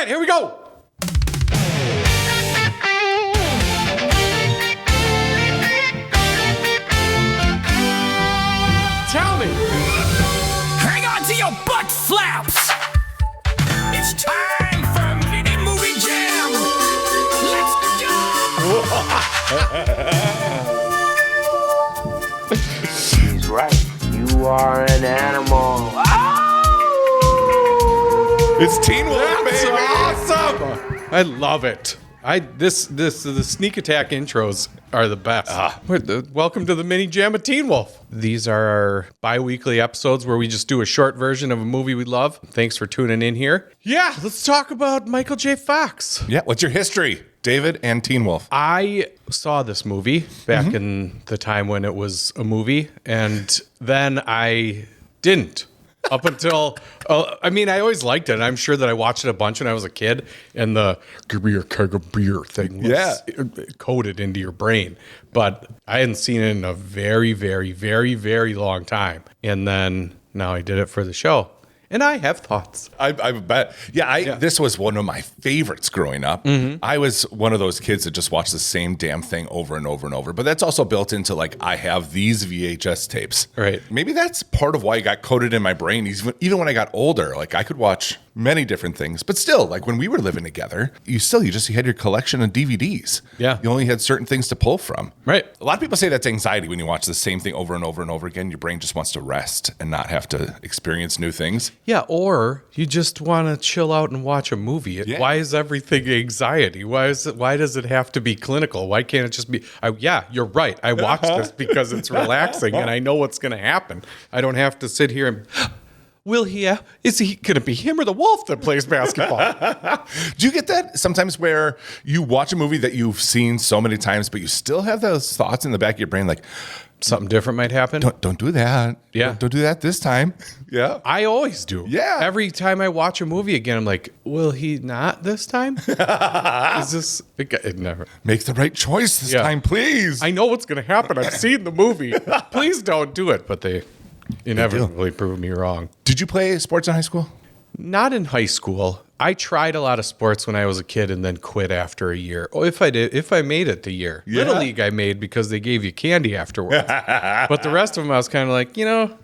right, here we go. Tell me. Hang on to your butt flaps. It's time for Mini Movie Jam. Let's go. She's right. You are an animal. It's Teen Wolf, That's baby. awesome. I love it. The sneak attack intros are the best. Welcome to the mini jam of Teen Wolf. These are our bi-weekly episodes where we just do a short version of a movie we love. Thanks for tuning in here. Yeah, let's talk about Michael J. Fox. Yeah, what's your history, David and Teen Wolf? I saw this movie back in the time when it was a movie, and then I didn't. Up until, I always liked it. And I'm sure that I watched it a bunch when I was a kid, and the give me a keg of beer thing was coded into your brain. But I hadn't seen it in a very, very, very, very long time. And then now I did it for the show. And I have thoughts. I bet. Yeah, this was one of my favorites growing up. I was one of those kids that just watched the same damn thing over and over and over. But that's also built into, like, I have these VHS tapes. Right. Maybe that's part of why it got coded in my brain. Even when I got older, like, I could watch many different things. But still, like, when we were living together, you had your collection of DVDs. Yeah. You only had certain things to pull from. Right. A lot of people say that's anxiety when you watch the same thing over and over and over again. Your brain just wants to rest and not have to experience new things. Yeah, or you just want to chill out and watch a movie. Yeah. Why is everything anxiety? Why does it have to be clinical? Why can't it just be, you're right. I watch this because it's relaxing and I know what's going to happen. I don't have to sit here and, is he going to be him or the wolf that plays basketball? Do you get that sometimes where you watch a movie that you've seen so many times, but you still have those thoughts in the back of your brain, like, Something different might happen? don't do that. Yeah. Don't do that this time. Yeah. I always do. Yeah. Every time I watch a movie again, I'm like, will he not this time? Is this... It never... Make the right choice this time, please. I know what's going to happen. I've seen the movie. Please don't do it. But they inevitably prove me wrong. Did you play sports in high school? Not in high school. I tried a lot of sports when I was a kid and then quit after a year. Oh, if I made it the year. Yeah. Little League I made because they gave you candy afterwards. But the rest of them I was kind of like,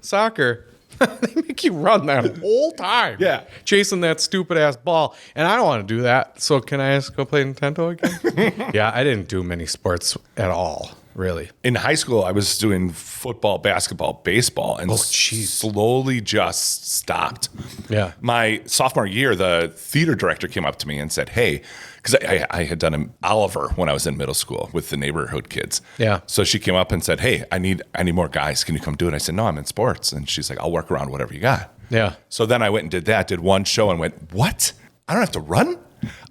soccer. They make you run that whole time. Yeah. Chasing that stupid ass ball. And I don't want to do that. So can I just go play Nintendo again? Yeah, I didn't do many sports at all. Really. In high school, I was doing football, basketball, baseball, and slowly just stopped. Yeah. My sophomore year, the theater director came up to me and said, hey, because I had done an Oliver when I was in middle school with the neighborhood kids. Yeah. So she came up and said, hey, I need more guys. Can you come do it? I said, no, I'm in sports. And she's like, I'll work around whatever you got. Yeah. So then I went and did that, did one show and went, what? I don't have to run?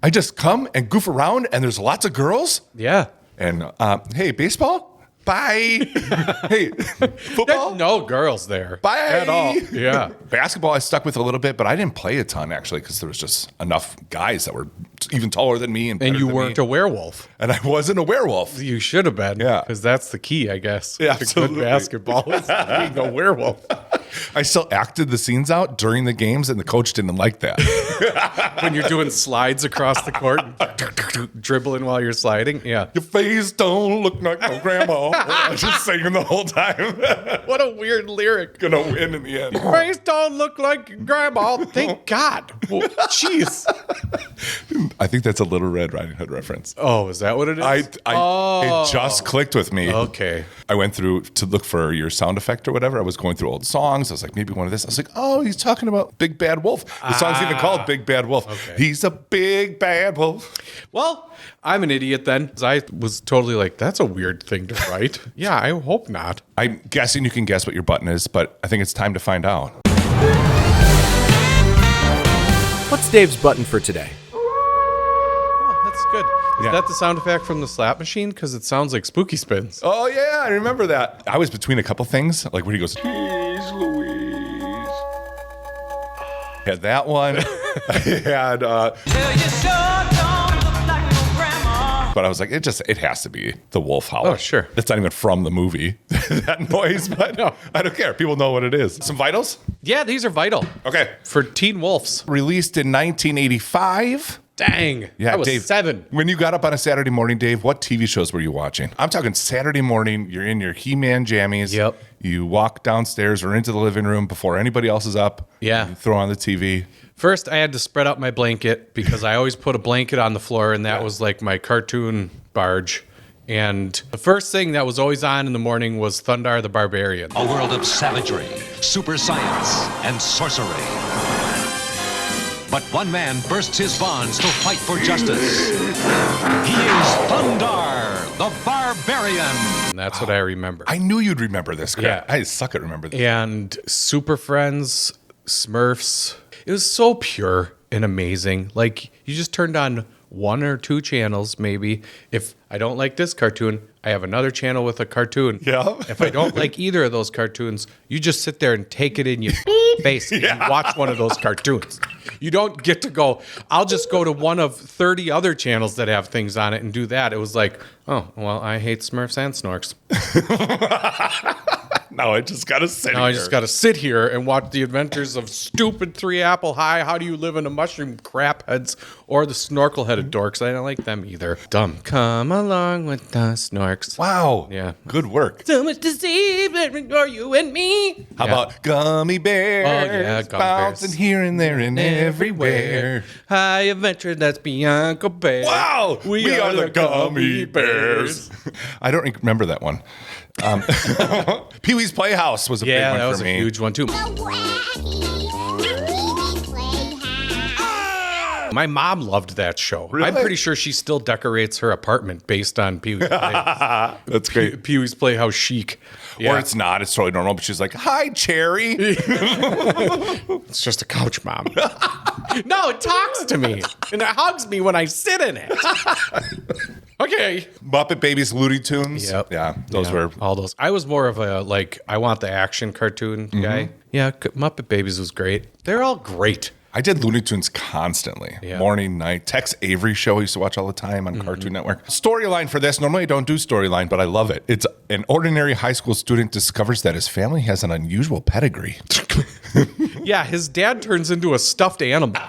I just come and goof around and there's lots of girls? Yeah. And, hey, baseball? Bye. Hey, football? No girls there. Bye. At all. Yeah. Basketball I stuck with a little bit, but I didn't play a ton, actually, because there was just enough guys that were even taller than me. And you weren't a werewolf. And I wasn't a werewolf. You should have been. Yeah. Because that's the key, I guess. Yeah, to absolutely. good basketball is being a werewolf. I still acted the scenes out during the games, and the coach didn't like that. When you're doing slides across the court, dribbling while you're sliding. Yeah. Your face don't look like no grandma. I was just singing the whole time. What a weird lyric. Gonna win in the end. Face don't look like grandma. Thank God. Jeez. I think that's a Little Red Riding Hood reference. Oh, is that what it is? It just clicked with me. Okay. I went through to look for your sound effect or whatever. I was going through old songs. I was like, maybe one of this. I was like, oh, he's talking about Big Bad Wolf. The song's even called Big Bad Wolf. Okay. He's a big bad wolf. Well, I'm an idiot then. I was totally like, that's a weird thing to write. Yeah, I hope not. I'm guessing you can guess what your button is, but I think it's time to find out. What's Dave's button for today? Oh, that's good. Is that the sound effect from the slap machine? Because it sounds like Spooky Spins. Oh, yeah, I remember that. I was between a couple things, like when he goes, Jeez Louise. I had that one. I had, but I was like, it has to be the wolf howl. Oh, sure. It's not even from the movie, that noise, but No. I don't care. People know what it is. Some vitals? Yeah, these are vital. Okay. For Teen Wolves. Released in 1985. Dang. Yeah, I was Dave, 7. When you got up on a Saturday morning, Dave, what TV shows were you watching? I'm talking Saturday morning. You're in your He-Man jammies. Yep. You walk downstairs or into the living room before anybody else is up. Yeah. You throw on the TV. First, I had to spread out my blanket because I always put a blanket on the floor, and that was like my cartoon barge. And the first thing that was always on in the morning was Thundar the Barbarian. A world of savagery, super science, and sorcery. But one man bursts his bonds to fight for justice. He is Thundar the Barbarian. And that's what I remember. I knew you'd remember this crap. Yeah. I suck at remember this. And Super Friends, Smurfs. It was so pure and amazing. Like, you just turned on 1 or 2 channels, maybe. If I don't like this cartoon, I have another channel with a cartoon. Yeah. If I don't like either of those cartoons, you just sit there and take it in your face and watch one of those cartoons. You don't get to go, I'll just go to one of 30 other channels that have things on it and do that. It was like, oh, well, I hate Smurfs and Snorks. No, I just got to sit Now here. I just got to sit here and watch the adventures of stupid 3 Apple High. How do you live in a mushroom crap heads or the snorkel headed dorks? I don't like them either. Dumb. Come along with the snorks. Wow. Yeah. Good work. So much to see between you and me. How about gummy bears? Oh, yeah, gummy bouncing bears. here and there and everywhere. High adventure, that's Bianca Bear. Wow. We are the gummy bears. I don't remember that one. Pee-wee's Playhouse was a big Yeah, one that for was a me. huge one too. My mom loved that show. Really? I'm pretty sure she still decorates her apartment based on Pee-wee's Playhouse. That's great. Pee-wee's Playhouse chic. Yeah. Or it's not. It's totally normal. But she's like, hi, Cherry. It's just a couch, Mom. No, it talks to me. And it hugs me when I sit in it. Okay. Muppet Babies, Looney Tunes. Yep. Yeah, those were. all those. I was more of a, like, I want the action cartoon guy. Yeah, Muppet Babies was great. They're all great. I did Looney Tunes constantly. Yeah. Morning, night. Tex Avery show I used to watch all the time on Cartoon Network. Storyline for this. Normally I don't do storyline, but I love it. It's an ordinary high school student discovers that his family has an unusual pedigree. Yeah, his dad turns into a stuffed animal.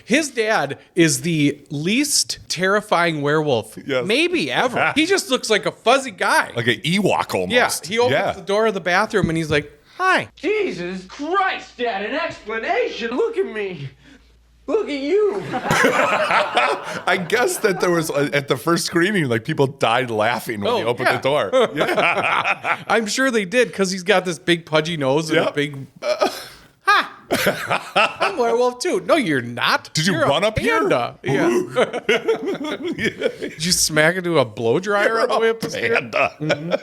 His dad is the least terrifying werewolf Yes. maybe ever. He just looks like a fuzzy guy. Like an Ewok almost. Yeah, he opens the door of the bathroom and he's like, hi. Jesus Christ, Dad, an explanation. Look at me. Look at you. I guess that there was, at the first screening, like people died laughing when he opened the door. Yeah. I'm sure they did because he's got this big pudgy nose and a Yep. big. Ha! I'm a werewolf too. No, you're not. Did you You're run a up here? panda. Yeah. Did you smack into a blow dryer on the way up the stairs? Panda.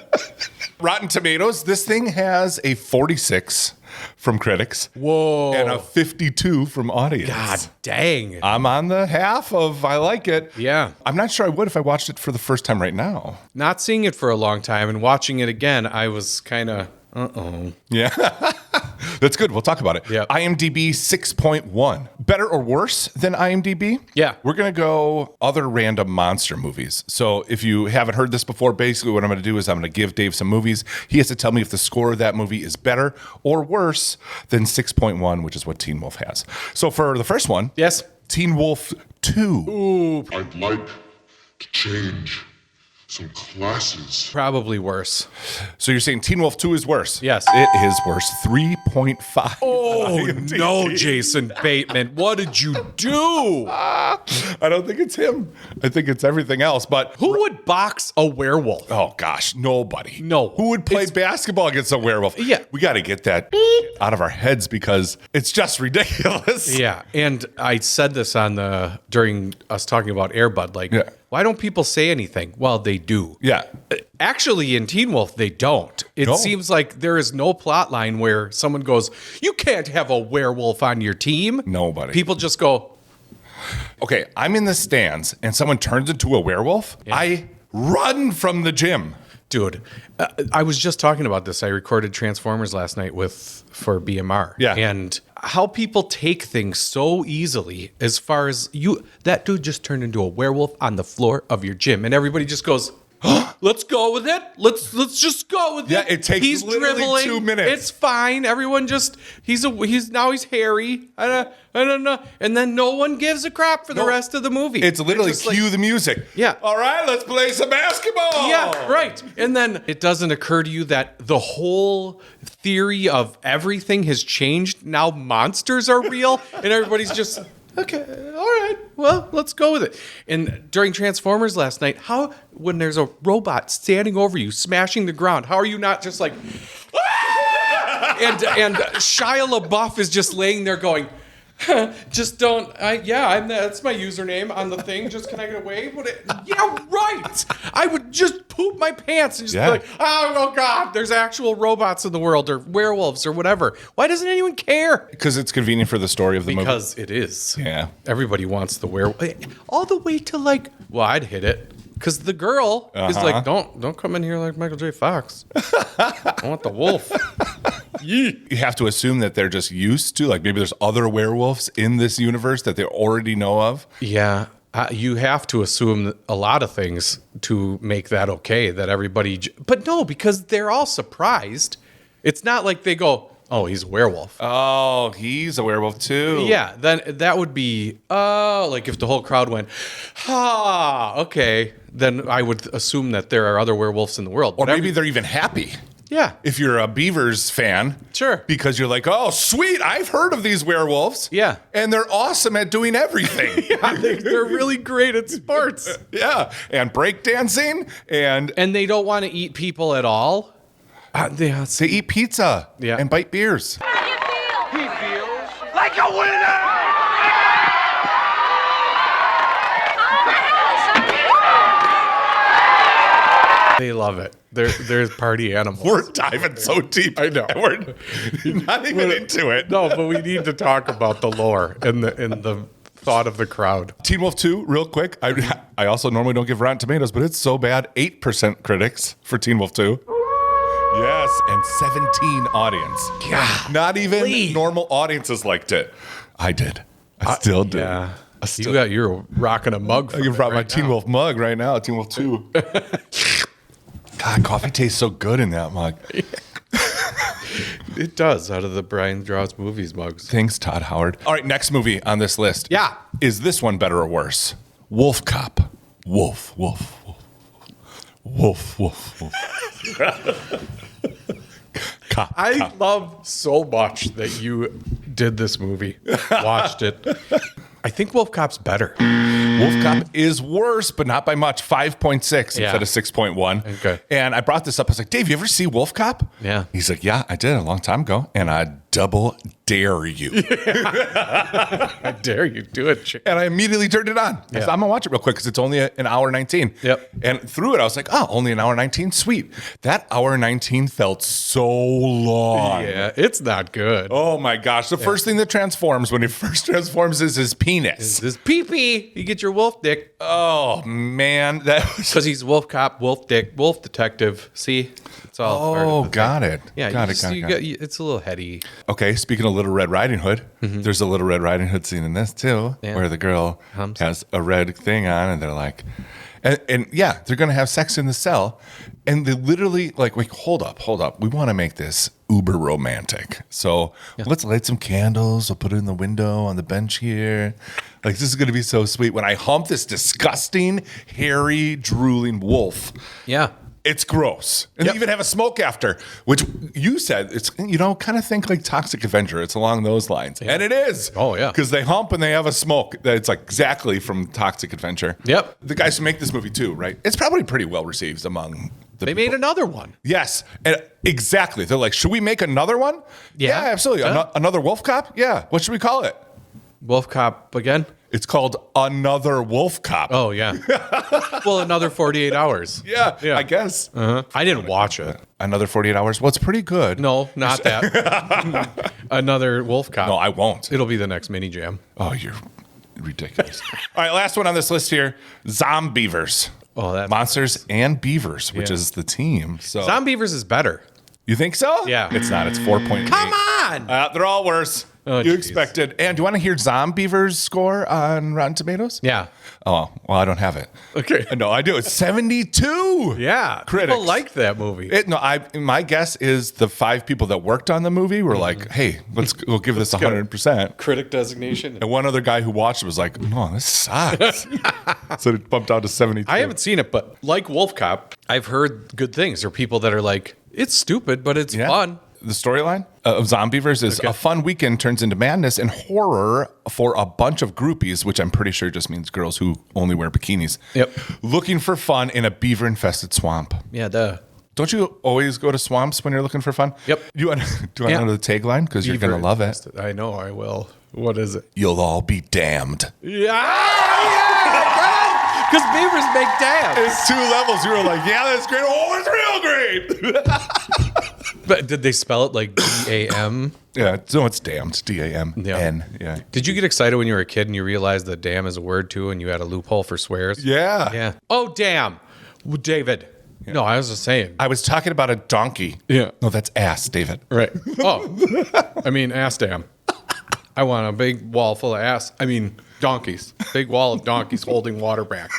Rotten Tomatoes, this thing has a 46 from critics. Whoa. And a 52 from audience. God dang. I'm on the half of I like it. Yeah. I'm not sure I would if I watched it for the first time right now. Not seeing it for a long time and watching it again, I was kind of, Yeah. That's good. We'll talk about it. Yep. IMDb 6.1. Better or worse than IMDb? Yeah. We're going to go other random monster movies. So if you haven't heard this before, basically what I'm going to do is I'm going to give Dave some movies. He has to tell me if the score of that movie is better or worse than 6.1, which is what Teen Wolf has. So for the first one, yes. Teen Wolf 2. I'd like to change some classes. Probably worse. So you're saying Teen Wolf 2 is worse? Yes. It is worse. 3.5. Oh, no, Jason Bateman. What did you do? I don't think it's him. I think it's everything else. But Who would box a werewolf? oh gosh, nobody. No. Who would play basketball against a werewolf? Yeah. We got to get that out of our heads because it's just ridiculous. Yeah, and I said this during us talking about Air Bud, like, Yeah. why don't people say anything? Well, they do. Yeah. Actually, in Teen Wolf, they don't. It No. seems like there is no plot line where someone goes, you can't have a werewolf on your team. Nobody. People just go, Okay, I'm in the stands and someone turns into a werewolf. I run from the gym. dude, I was just talking about this. I recorded Transformers last night for BMR. Yeah. And how people take things so easily as far as that dude just turned into a werewolf on the floor of your gym and everybody just goes, let's go with it. Let's just go with it. Yeah, it takes he's literally dribbling. 2 minutes. It's fine. Everyone just he's hairy. I don't know. And then no one gives a crap for the rest of the movie. It's literally just cue the music. Yeah. All right, let's play some basketball. Yeah, right. And then it doesn't occur to you that the whole theory of everything has changed. Now monsters are real, and everybody's just, okay, all right, well, let's go with it. And during Transformers last night, when there's a robot standing over you, smashing the ground, how are you not just like, "Ah!" and Shia LaBeouf is just laying there going, just don't. That's my username on the thing. Just can I get away with it? Yeah, right. I would just poop my pants and just be like, oh God, there's actual robots in the world or werewolves or whatever. Why doesn't anyone care? Because it's convenient for the story of the movie. Because it is. Yeah. Everybody wants the werewolf. All the way to I'd hit it. Because the girl is like, don't come in here like Michael J. Fox. I want the wolf. You have to assume that they're just used to, like maybe there's other werewolves in this universe that they already know of. Yeah. You have to assume a lot of things to make that okay, that everybody... But no, because they're all surprised. It's not like they go, oh, he's a werewolf. Oh, he's a werewolf too. Yeah, then that would be, like if the whole crowd went, okay, then I would assume that there are other werewolves in the world. Or maybe they're even happy. Yeah. If you're a Beavers fan. Sure. Because you're like, oh, sweet, I've heard of these werewolves. Yeah. And they're awesome at doing everything. Yeah, they're really great at sports. Yeah. And breakdancing and they don't want to eat people at all. they eat pizza and bite beers. He feels like a winner! They love it. They're party animals. We're diving so deep. I know. We're not even into it. No, but we need to talk about the lore and the thought of the crowd. Teen Wolf 2, real quick. I also normally don't give Rotten Tomatoes, but it's so bad. 8% critics for Teen Wolf 2. Yes, and 17 audience. Yeah. Not even normal audiences liked it. I did. I still did. Yeah. You're rocking a mug. I can brought my Teen Wolf mug right now. Teen Wolf 2. God, coffee tastes so good in that mug. It does, out of the Brian Draws Movies mugs. Thanks, Todd Howard. All right, next movie on this list. Yeah. Is this one better or worse? Wolf Cop. Wolf, wolf, wolf. Wolf, wolf, wolf. Cop, I cop. love so much that you did this movie, watched it. I think Wolf Cop's better. Wolf Cop is worse, but not by much. 5.6 Yeah. instead of 6.1. Okay. And I brought this up. I was like, Dave, you ever see Wolf Cop? Yeah. He's like, yeah, I did a long time ago. And I double dare you. I dare you do it, chick. And I immediately turned it on. I said, I'm going to watch it real quick because it's only an hour 19. Yep. And through it, I was like, oh, only an hour 19? Sweet. That hour 19 felt so long. Yeah, it's not good. Oh my gosh. The first thing that transforms when he first transforms is his penis. This pee-pee. You get your wolf dick. Oh man. That was. Because he's Wolf Cop, Wolf Dick, Wolf Detective. See? It's all part of Oh, the got it. Yeah, got you it. just- Got it. you got got- it. it's a little heady. Okay, speaking of Little Red Riding Hood, there's a Little Red Riding Hood scene in this too, Yeah. where the girl Hums. has a red thing on, and they're like, and yeah, they're gonna have sex in the cell, and they literally like, wait, hold up, we want to make this uber romantic, so let's light some candles. We'll put it in the window on the bench here. Like this is gonna be so sweet when I hump this disgusting, hairy, drooling wolf. Yeah. It's gross. And Yep. they even have a smoke after, which you said, it's, kind of think like Toxic Avenger. It's along those lines. And it is. Oh, yeah. Because they hump and they have a smoke. It's like exactly from Toxic Adventure. Yep. The guys who make this movie too, right? It's probably pretty well received among the They people. made another one. Yes. And exactly. They're like, should we make another one? Yeah. absolutely. Yeah. Another Wolf Cop? Yeah. What should we call it? Wolf Cop again? It's called Another Wolf Cop. Oh, yeah. Well, another 48 hours. Yeah, Yeah. I guess. I didn't watch it. Another 48 hours. Well, it's pretty good. No, not that. Another Wolf Cop. No, I won't. It'll be the next mini jam. Oh, you're ridiculous. All right, last one on this list here: Zombievers. Oh, that Monsters and Beavers, which Yeah. is the team. So Zombievers is better. you think so? Yeah. It's not. It's 4.8. Come on! They're all worse. Oh, You geez. expected. And do you want to hear Zombiever's score on Rotten Tomatoes? Yeah. Oh, well, I don't have it. Okay. No, I do. It's 72. Yeah. Critics. People like that movie. My guess is the 5 people that worked on the movie were like, hey, we'll give this 100%. Critic designation. And one other guy who watched it was like, no, this sucks. So it bumped out to 72. I haven't seen it, but like Wolf Cop, I've heard good things. There are people that are like, it's stupid, but it's fun. The storyline of Zombieverse is a fun weekend turns into madness and horror for a bunch of groupies, which I'm pretty sure just means girls who only wear bikinis. Yep. Looking for fun in a beaver-infested swamp. Yeah, duh. Don't you always go to swamps when you're looking for fun? Yep. Do you want to know the tagline? Because you're going to love it. I know I will. What is it? You'll all be damned. Because beavers make dams. It's 2 levels. You were like, yeah, that's great. Oh, it's real great. But did they spell it like D-A-M? Yeah, no, it's damned. D-A-M-N. Yeah. Did you get excited when you were a kid and you realized that damn is a word too and you had a loophole for swears? Yeah. Yeah. Oh, damn. Well, David. Yeah. No, I was just saying. I was talking about a donkey. Yeah. No, that's ass, David. Right. Oh. I mean, ass damn. I want a big wall full of ass. I mean, donkeys. Big wall of donkeys holding water back.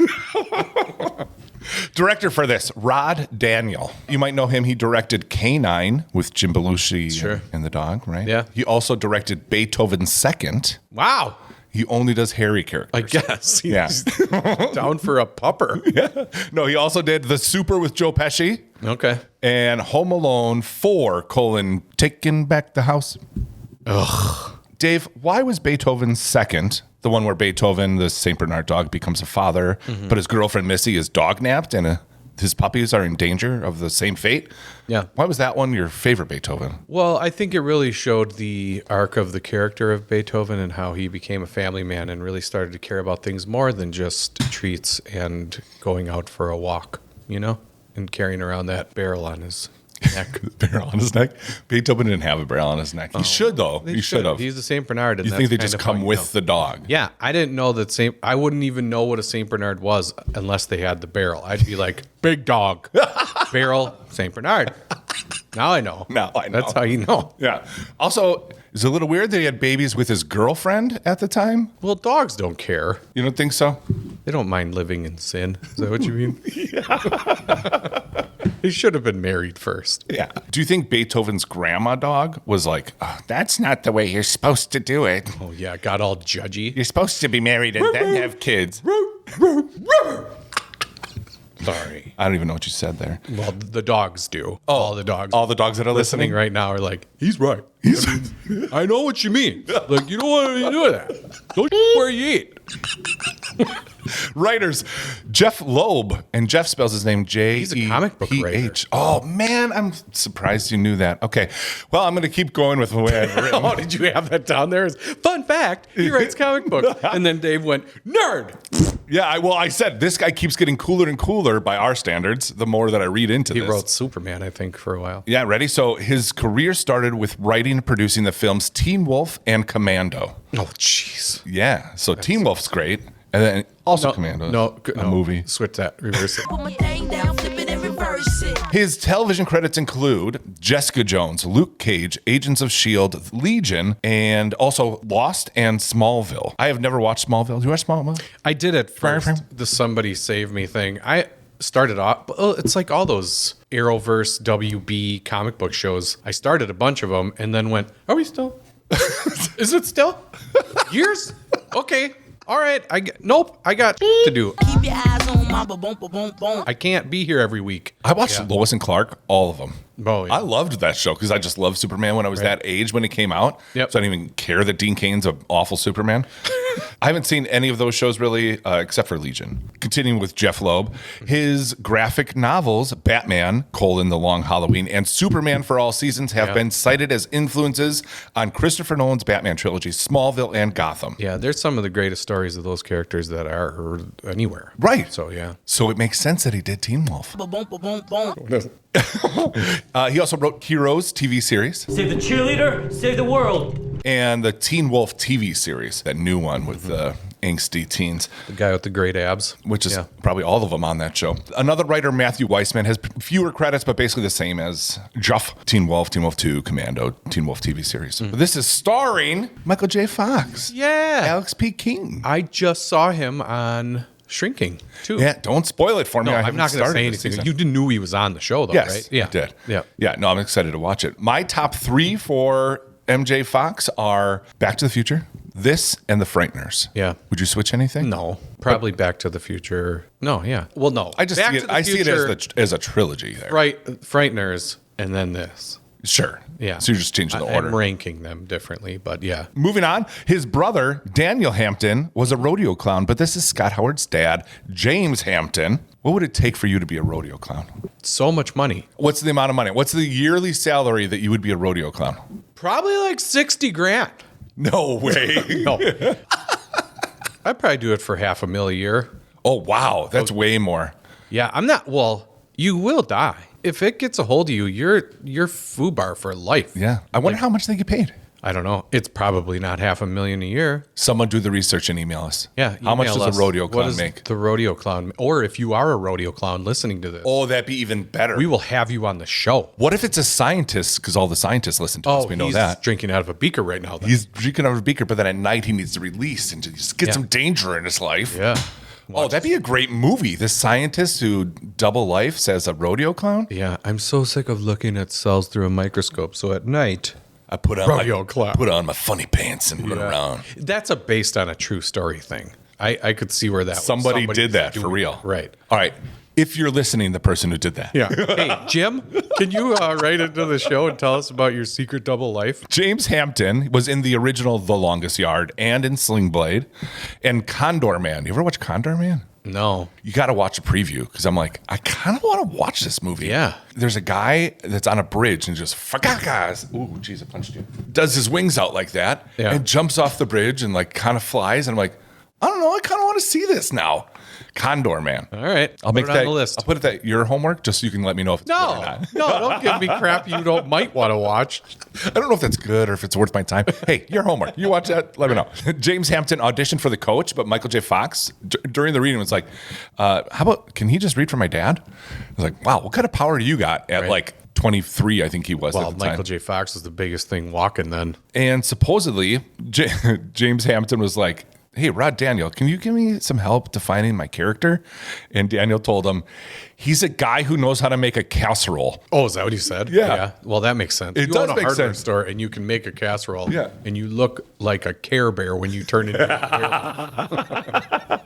Director for this, Rod Daniel. You might know him. He directed Canine with Jim Belushi and the dog, right? Yeah. He also directed Beethoven's Second. Wow. He only does hairy characters. I guess. He's Yeah. down for a pupper. Yeah. No, he also did The Super with Joe Pesci Okay. and Home Alone 4, Taking Back the House. Ugh. Dave, why was Beethoven's Second, the one where Beethoven, the St. Bernard dog, becomes a father, but his girlfriend Missy is dog-napped and his puppies are in danger of the same fate? Yeah. Why was that one your favorite Beethoven? Well, I think it really showed the arc of the character of Beethoven and how he became a family man and really started to care about things more than just treats and going out for a walk, and carrying around that barrel on his neck. Barrel on his neck? Beethoven didn't have a barrel on his neck. He should, though. He should have. He's the St. Bernard. And You think they that's just kind of come how with the dog? Yeah, I didn't know that I wouldn't even know what a St. Bernard was unless they had the barrel. I'd be like, big dog, barrel, St. Bernard. Now I know. Now I know. That's how you know. Yeah. Also, it's a little weird that he had babies with his girlfriend at the time. Well, dogs don't care. You don't think so? They don't mind living in sin. Is that what you mean? Yeah. He should have been married first. Yeah. Do you think Beethoven's grandma dog was like, oh, that's not the way you're supposed to do it? Oh, yeah. Got all judgy. You're supposed to be married and then have kids. Sorry. I don't even know what you said there. Well, the dogs do. Oh, all the dogs. All the dogs that are listening right now are like, he's right. I know what you mean. Like, you don't want to do that. Don't where you eat. Writers, Jeff Loeb, and Jeff spells his name J-E-P-H. He's a comic book writer. Oh, man, I'm surprised you knew that. Okay, well, I'm going to keep going with the way I've written. Oh, did you have that down there? Fun fact, he writes comic books. And then Dave went, nerd. Yeah, I said this guy keeps getting cooler and cooler by our standards the more that I read into this. He wrote Superman, I think, for a while. Yeah, ready? So his career started with writing and producing the films Teen Wolf and Commando. Oh, jeez. Yeah, so Teen Wolf's great. And then also Commando. No, movie. Switch that. Reverse it. Put my thing down, flip it and reverse it. His television credits include Jessica Jones, Luke Cage, Agents of S.H.I.E.L.D., Legion, and also Lost and Smallville. I have never watched Smallville. Do you watch Smallville? I did at first, the Somebody Save Me thing. I started off, it's like all those Arrowverse, WB comic book shows. I started a bunch of them and then went, are we still? Is it still? Years? Okay. All right. I got to do. Keep your eyes on my ba-boom. I can't be here every week. I watched Lois and Clark, all of them. Oh, yeah. I loved that show because I just loved Superman when I was that age when it came out. Yep. So I didn't even care that Dean Cain's an awful Superman. I haven't seen any of those shows really, except for Legion. Continuing with Jeff Loeb, his graphic novels, Batman, The Long Halloween, and Superman for All Seasons have been cited as influences on Christopher Nolan's Batman trilogy, Smallville and Gotham. Yeah, there's some of the greatest stories of those characters that are heard anywhere. Right. So, yeah. So it makes sense that he did Teen Wolf. Ba-boom. He also wrote Heroes TV series Save the cheerleader, save the world. and the Teen Wolf TV series, that new one with angsty teens. The guy with the great abs. Which is probably all of them on that show. Another writer, Matthew Weissman, has fewer credits, but basically the same as Juff, Teen Wolf 2, Commando, Teen Wolf TV series. But this is starring Michael J. Fox. Yeah. Alex P. King. I just saw him on Shrinking, too. Yeah, don't spoil it for me. No, I I'm not going to say anything. You knew he was on the show, though, yes, right? Yeah. I did. Yeah. Yeah, no, I'm excited to watch it. My top 3 for MJ Fox are Back to the Future, this, and The Frighteners. Yeah. Would you switch anything? No, probably Back to the Future. No, yeah. Well, no. I just Back see to it, the I see it Future, as a trilogy there. Right, Frighteners, and then this. Sure. Yeah. So you're just changing the order. I'm ranking them differently, but yeah. Moving on, his brother, Daniel Hampton, was a rodeo clown, but this is Scott Howard's dad, James Hampton. What would it take for you to be a rodeo clown? So much money. What's the amount of money? What's the yearly salary that you would be a rodeo clown? Probably like 60 grand. No way. No. I'd probably do it for $500,000 a year. Oh, wow. That's way more. Yeah, I'm not, well, you will die. If it gets a hold of you, you're FUBAR for life. Yeah. I wonder how much they get paid. I don't know. It's probably not $500,000 a year. Someone do the research and email us. Yeah. How much does a rodeo clown make? The rodeo clown, or if you are a rodeo clown listening to this, Oh, that'd be even better. we will have you on the show. What if it's a scientist? Because all the scientists listen to us. We know he's that. drinking out of a beaker right now. Then. He's drinking out of a beaker, but then at night he needs to release and just get some danger in his life. Yeah. Oh, that'd be a great movie. The scientist who double life as a rodeo clown. Yeah, I'm so sick of looking at cells through a microscope. So at night, I put on rodeo clown. Put on my funny pants and run around. That's based on a true story thing. I could see where that Somebody did that for real. Right. All right. If you're listening, the person who did that. Yeah. Hey, Jim, can you write into the show and tell us about your secret double life? James Hampton was in the original The Longest Yard and in Sling Blade and Condor Man. You ever watch Condor Man? No. You got to watch a preview because I'm like, I kind of want to watch this movie. Yeah. There's a guy that's on a bridge and just fagagas. Ooh, jeez, I punched you. Does his wings out like that and jumps off the bridge and like kind of flies. And I'm like, I don't know. I kind of want to see this now. Condor Man. All right. I'll make put it that on the list. I'll put it that your homework just so you can let me know if it's good or not. No, don't give me crap you might want to watch. I don't know if that's good or if it's worth my time. Hey, your homework. You watch that, let me know. James Hampton auditioned for the coach, but Michael J. Fox, during the reading, was like, how about, can he just read for my dad? I was like, wow, what kind of power do you got at like 23, I think he was at the time. Michael J. Fox was the biggest thing walking then. And supposedly, James Hampton was like, hey, Rod Daniel, can you give me some help defining my character? And Daniel told him, he's a guy who knows how to make a casserole. Oh, is that what he said? Yeah. Well, that makes sense. It you does own a make hardware sense. store and you can make a casserole. Yeah. And you look like a Care Bear when you turn into a Care.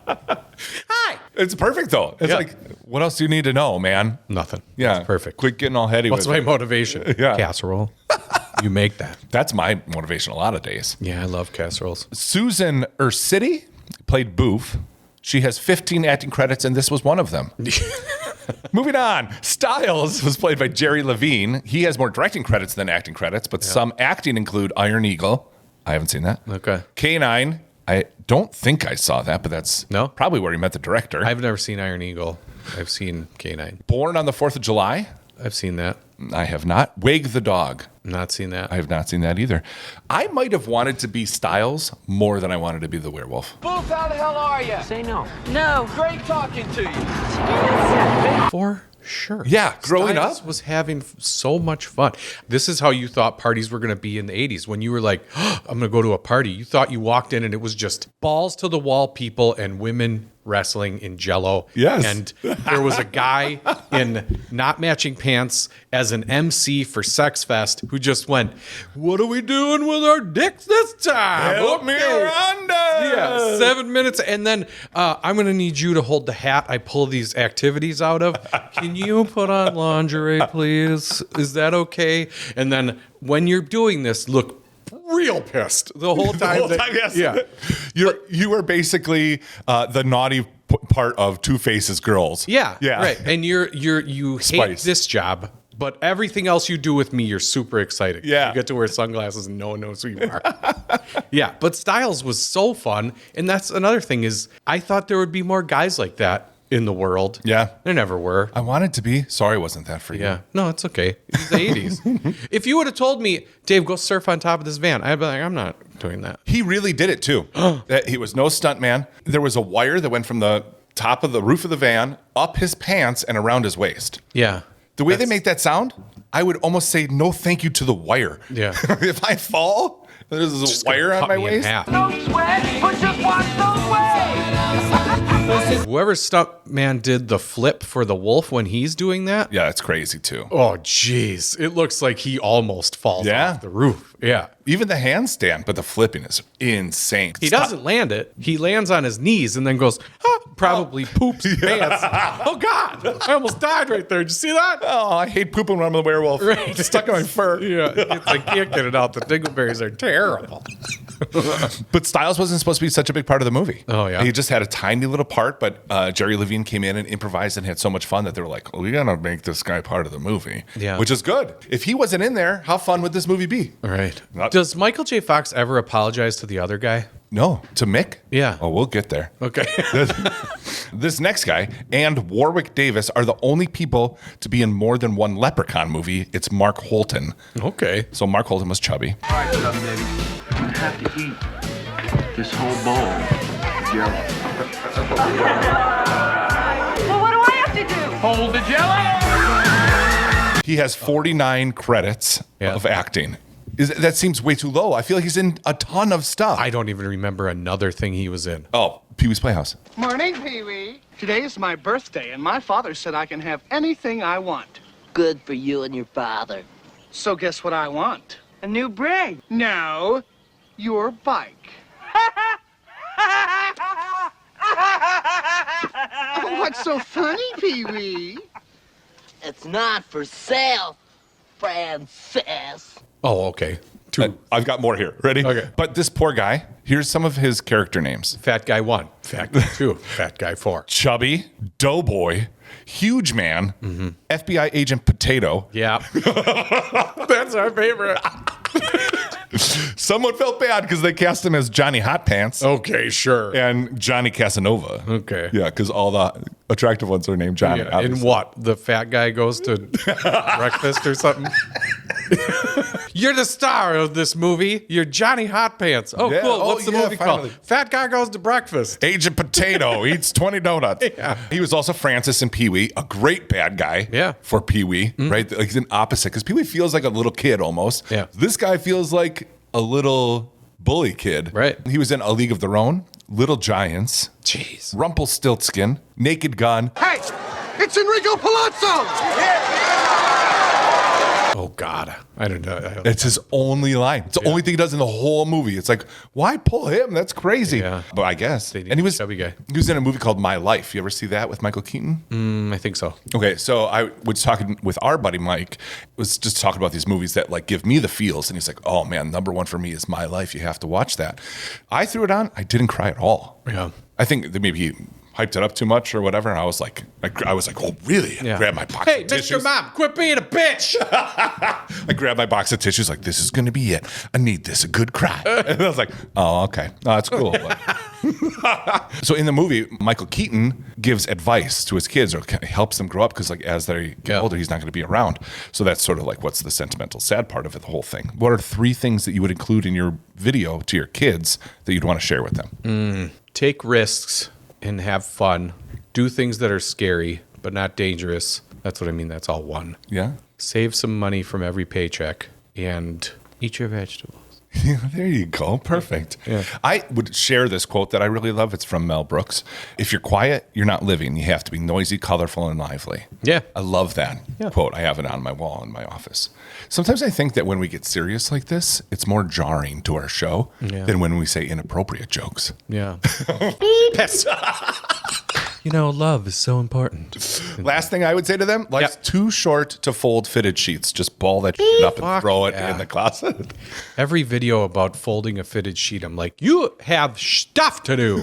Hi. It's perfect, though. It's like, what else do you need to know, man? Nothing. Yeah. It's perfect. Quit getting all heady What's with my it. motivation? Yeah. Casserole. You make that. That's my motivation a lot of days. Yeah, I love casseroles. Susan Ursitti played Boof. She has 15 acting credits, and this was one of them. Moving on. Stiles was played by Jerry Levine. He has more directing credits than acting credits, but some acting include Iron Eagle. I haven't seen that. Okay. K-9. I don't think I saw that, but that's probably where he met the director. I've never seen Iron Eagle. I've seen K-9. Born on the 4th of July. I've seen that. I have not. Wag the Dog. Not seen that. I have not seen that either. I might have wanted to be Stiles more than I wanted to be the werewolf. Boof, how the hell are you? Say no. No. Great talking to you. For sure. Yeah, growing Stiles up was having so much fun. This is how you thought parties were going to be in the 80s. When you were like, oh, I'm going to go to a party. You thought you walked in and it was just balls to the wall people and women wrestling in Jello. Yes. And there was a guy in not matching pants as an MC for Sex Fest who just went, what are we doing with our dicks this time? Help me, Rhonda. Yeah, 7 minutes. And then I'm going to need you to hold the hat I pull these activities out of. Can you put on lingerie, please? Is that okay? And then when you're doing this, look real pissed the whole time. Yes. Yeah. You were basically the naughty part of Two-Face's girls. Yeah. Yeah. Right. And you hate Spice. this job, but everything else you do with me, you're super excited. Yeah. You get to wear sunglasses and no one knows who you are. Yeah. But Stiles was so fun. And that's another thing is I thought there would be more guys like that in the world. Yeah. There never were. I wanted to be. Sorry, wasn't that for you? Yeah. No, it's okay. It was the 80s. If you would have told me, Dave, go surf on top of this van, I'd be like, I'm not doing that. He really did it too. He was no stunt man. There was a wire that went from the top of the roof of the van up his pants and around his waist. Yeah. The way they make that sound, I would almost say no thank you to the wire. Yeah. If I fall, there's a wire on my waist. No sweat, but just watch those waves. Whoever stuntman did the flip for the wolf when he's doing that. Yeah, it's crazy too. Oh, jeez. It looks like he almost falls off the roof. Yeah. Even the handstand, but the flipping is insane. He doesn't land it. He lands on his knees and then goes, probably poops his pants. Oh, God. I almost died right there. Did you see that? Oh, I hate pooping when I'm a werewolf. Right. It's stuck in my fur. Yeah. I can't get it out. The dingleberries are terrible. But Styles wasn't supposed to be such a big part of the movie. Oh, yeah? He just had a tiny little part, but Jerry Levine came in and improvised and had so much fun that they were like, well, we got to make this guy part of the movie. Yeah. Which is good. If he wasn't in there, how fun would this movie be? Right. Not- Does Michael J. Fox ever apologize to the other guy? No. To Mick? Yeah. Oh, we'll get there. Okay. This next guy and Warwick Davis are the only people to be in more than one Leprechaun movie. It's Mark Holton. Okay. So Mark Holton was chubby. All right, son, baby. You have to eat this whole bowl of jello. Well, what do I have to do? Hold the jello! He has 49 credits of acting. That seems way too low. I feel like he's in a ton of stuff. I don't even remember another thing he was in. Oh, Pee-wee's Playhouse. Morning, Pee-wee. Today is my birthday, and my father said I can have anything I want. Good for you and your father. So guess what I want? A new braid. No, your bike. Oh, what's so funny, Pee-wee? It's not for sale, Francis. Oh, okay. I've got more here. Ready? Okay. But this poor guy, here's some of his character names. Fat guy 1, fat guy 2, fat guy 4. Chubby, Doughboy, Huge Man, FBI Agent Potato. Yeah. That's our favorite. Someone felt bad because they cast him as Johnny Hot Pants. Okay, sure. And Johnny Casanova. Okay. Yeah, because all the attractive ones are named Johnny. Yeah, and what? The fat guy goes to breakfast or something? You're the star of this movie. You're Johnny Hot Pants. Oh, Yeah. cool. Oh, What's the yeah, movie finally. called? Fat guy goes to breakfast. Agent Potato eats 20 donuts. Yeah. He was also Francis in Pee-wee, a great bad guy for Pee-wee, right? Like he's an opposite because Pee-wee feels like a little kid almost. Yeah. This guy feels like a little bully kid. Right. He was in A League of Their Own, Little Giants, Jeez. Rumpelstiltskin, Naked Gun. Hey, it's Enrico Palazzo! Oh, God. I don't know. It's his only line. It's the only thing he does in the whole movie. It's like, why pull him? That's crazy. Yeah. But I guess. need And he was, chubby guy. he was in a movie called My Life. You ever see that with Michael Keaton? I think so. Okay, so I was talking with our buddy Mike, was just talking about these movies that like give me the feels, and he's like, "Oh man, number one for me is My Life. You have to watch that." I threw it on. I didn't cry at all. Yeah. I think that maybe he hyped it up too much or whatever, and I was like, "Oh really?" I grabbed my box Hey, of Mr. tissues. Mom, quit being a bitch. I grabbed my box of tissues, like, "This is gonna be it. I need this, a good cry." And I was like, "Oh, okay, no, that's cool." So in the movie, Michael Keaton gives advice to his kids or helps them grow up because, like, as they get older, he's not going to be around. So that's sort of like what's the sentimental, sad part of it, the whole thing. What are 3 things that you would include in your video to your kids that you'd want to share with them? Take risks and have fun. Do things that are scary, but not dangerous. That's what I mean. That's all one. Yeah. Save some money from every paycheck and eat your vegetables. Yeah, there you go. Perfect. Yeah. I would share this quote that I really love. It's from Mel Brooks. If you're quiet, you're not living. You have to be noisy, colorful, and lively. Yeah. I love that quote. I have it on my wall in my office. Sometimes I think that when we get serious like this, it's more jarring to our show than when we say inappropriate jokes. Yeah. You know, love is so important. Last thing I would say to them, life's too short to fold fitted sheets. Just ball that shit up and throw it in the closet. Every video about folding a fitted sheet, I'm like, you have stuff to do.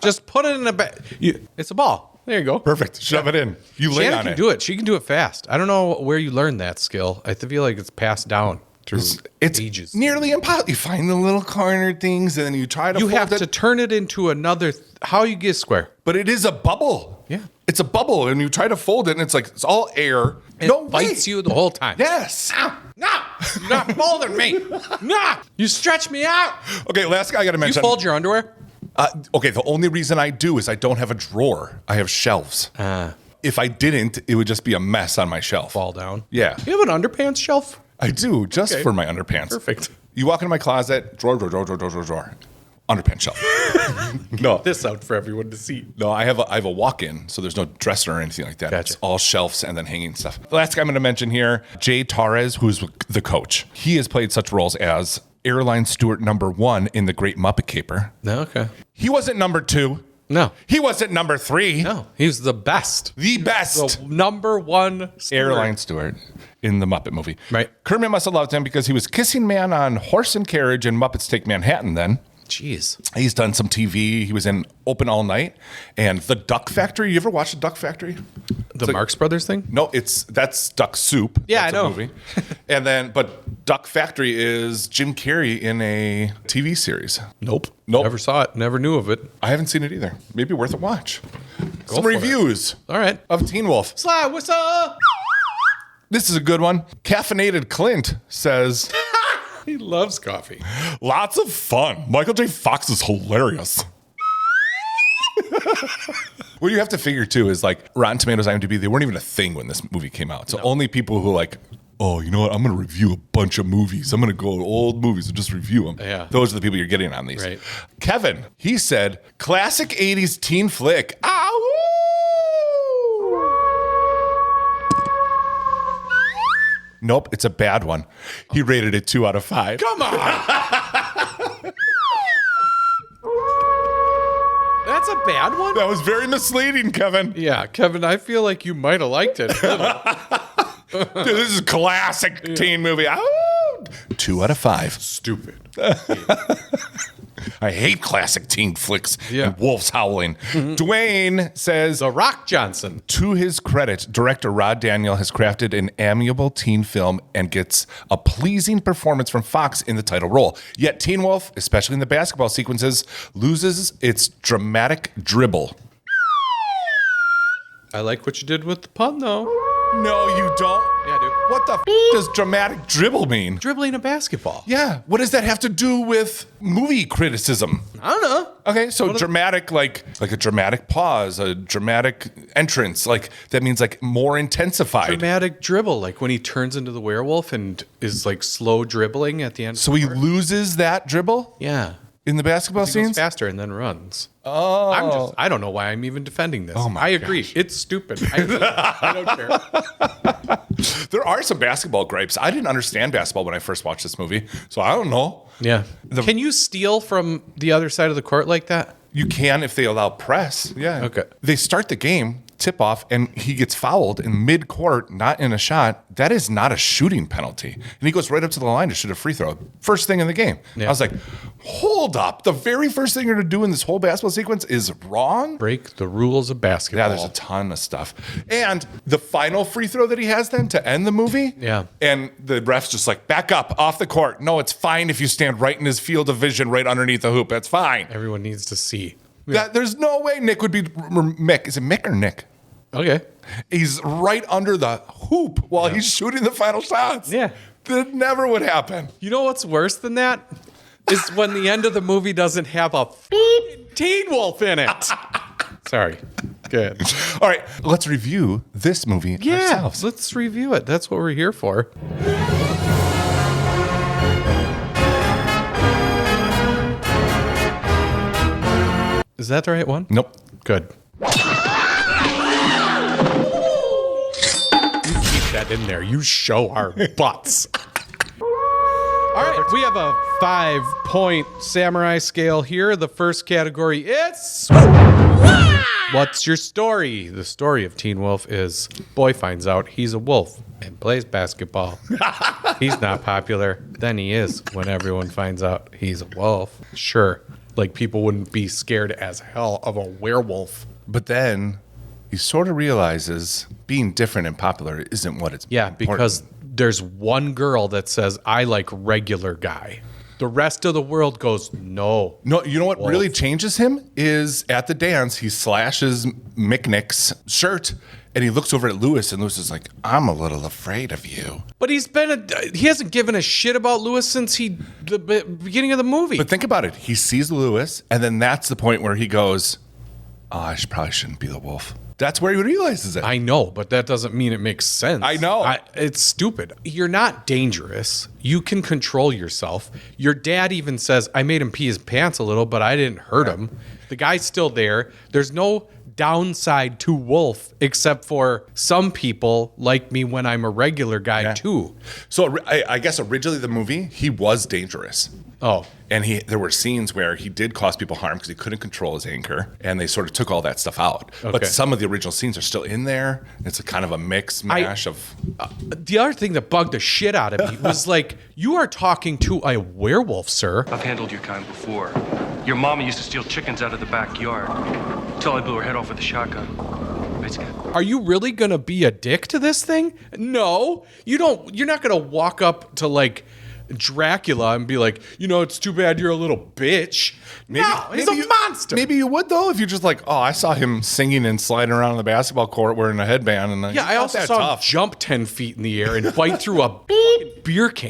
Just put it in a bag. It's a ball. There you go. Perfect. Shove it in. You lay Shannon on can it. do it. She can do it fast. I don't know where you learned that skill. I feel like it's passed down through It's ages. nearly impossible. You find the little corner things and then you try to You fold have it. to turn it into another. How you get square? But it is a bubble. Yeah. It's a bubble, and you try to fold it, and it's all air. It bites you the whole time. Yes. Ow. No. You're not folding me. No. You stretch me out. Okay, last guy I got to mention. You fold your underwear? Okay, the only reason I do is I don't have a drawer. I have shelves. If I didn't, it would just be a mess on my shelf. Fall down. Yeah. You have an underpants shelf? I do, just for my underpants. Perfect. You walk into my closet, drawer. Underpants shelf. No. This out for everyone to see. No, I have a walk-in, so there's no dresser or anything like that. Gotcha. It's all shelves and then hanging stuff. The last guy I'm going to mention here, Jay Torres, who's the coach. He has played such roles as airline steward number 1 in The Great Muppet Caper. No, okay. He wasn't number 2. No. He wasn't number 3. No. He's the best. The best. The number 1 steward. Airline steward in the Muppet movie. Right. Kermit must have loved him because he was kissing man on Horse and Carriage and Muppets Take Manhattan then. Jeez. He's done some TV. He was in Open All Night and The Duck Factory. You ever watch The Duck Factory? The Marx Brothers thing? No, that's Duck Soup. Yeah, That's I know. A movie. But Duck Factory is Jim Carrey in a TV series. Nope. Nope. Never saw it. Never knew of it. I haven't seen it either. Maybe worth a watch. Go Some for reviews All right. of Teen Wolf. Sly, what's up? This is a good one. Caffeinated Clint says, He loves coffee. lots of fun. Michael J. Fox is hilarious. What you have to figure too is like Rotten Tomatoes, IMDb, they weren't even a thing when this movie came out. So only people who like, oh, you know what? I'm going to review a bunch of movies. I'm going to go to old movies and just review them. Yeah. Those are the people you're getting on these. Right. Kevin, he said, classic 80s teen flick. Nope, it's a bad one. He rated it 2 out of 5. Come on. That's a bad one? That was very misleading, Kevin. Yeah, Kevin, I feel like you might have liked it. Dude, this is a classic teen movie. 2 out of 5. Stupid. I hate classic teen flicks Yeah. and wolves howling. Dwayne says, The Rock Johnson. to his credit, director Rod Daniel has crafted an amiable teen film and gets a pleasing performance from Fox in the title role. Yet Teen Wolf, especially in the basketball sequences, loses its dramatic dribble. I like what you did with the pun, though. No, you don't. Yeah, I do. What the does dramatic dribble mean? Dribbling a basketball. Yeah. What does that have to do with movie criticism? I don't know. Okay, so dramatic, like a dramatic pause, a dramatic entrance, like that means like more intensified. Dramatic dribble, like when he turns into the werewolf and is like slow dribbling at the end. So he loses that dribble Yeah. in the basketball He goes scenes? faster and then runs. Oh. I don't know why I'm even defending this. Oh my I agree. gosh. It's stupid. I don't care. There are some basketball gripes. I didn't understand basketball when I first watched this movie, so I don't know. Yeah. Can you steal from the other side of the court like that? You can if they allow press. Yeah. Okay. They start the game, tip off, and he gets fouled in mid-court, not in a shot. That is not a shooting penalty. And he goes right up to the line to shoot a free throw. First thing in the game. Yeah. I was like, hold up. The very first thing you're going to do in this whole basketball sequence is wrong? Break the rules of basketball. Yeah, there's a ton of stuff. And the final free throw that he has then to end the movie. Yeah. And the ref's just like, back up off the court. No, it's fine if you stand right in his field of vision right underneath the hoop. That's fine. Everyone needs to see. There's no way Nick would be Mick. Is it Mick or Nick? Okay. He's right under the hoop while he's shooting the final shots. Yeah. That never would happen. You know what's worse than that? Is when the end of the movie doesn't have a Teen Wolf in it. Sorry. Good. All right, let's review this movie ourselves. Let's review it. That's what we're here for. Is that the right one? Nope. Good. You keep that in there. You show our butts. All right, we have a 5-point samurai scale here. The first category is what's your story? The story of Teen Wolf is boy finds out he's a wolf and plays basketball. He's not popular. Then he is when everyone finds out he's a wolf. Sure, like people wouldn't be scared as hell of a werewolf. But then he sort of realizes being different and popular isn't what it's Yeah, important. because there's one girl that says, I like regular guy. The rest of the world goes, no. No, you know what really changes him is at the dance, he slashes Micknick's shirt and he looks over at Lewis and Lewis is like, I'm a little afraid of you. But he hasn't given a shit about Lewis since the beginning of the movie. But think about it. He sees Lewis and then that's the point where he goes, oh, I probably shouldn't be the wolf. That's where he realizes it. I know, but that doesn't mean it makes sense. I know. It's stupid. You're not dangerous. You can control yourself. Your dad even says, I made him pee his pants a little, but I didn't hurt him. The guy's still there. There's no downside to Wolf except for some people like me when I'm a regular guy too. So I guess originally the movie, he was dangerous. Oh. And there were scenes where he did cause people harm because he couldn't control his anger, and they sort of took all that stuff out. Okay. But some of the original scenes are still in there. It's a kind of a mix mash of... The other thing that bugged the shit out of me was like, you are talking to a werewolf, sir. I've handled your kind before. Your mama used to steal chickens out of the backyard until I blew her head off with a shotgun. Are you really going to be a dick to this thing? No. You're not going to walk up to like Dracula and be like, it's too bad you're a little bitch. He's a monster. Maybe you would though, if you're just like, oh, I saw him singing and sliding around on the basketball court wearing a headband, and I also saw him jump 10 feet in the air and bite through a fucking beer can.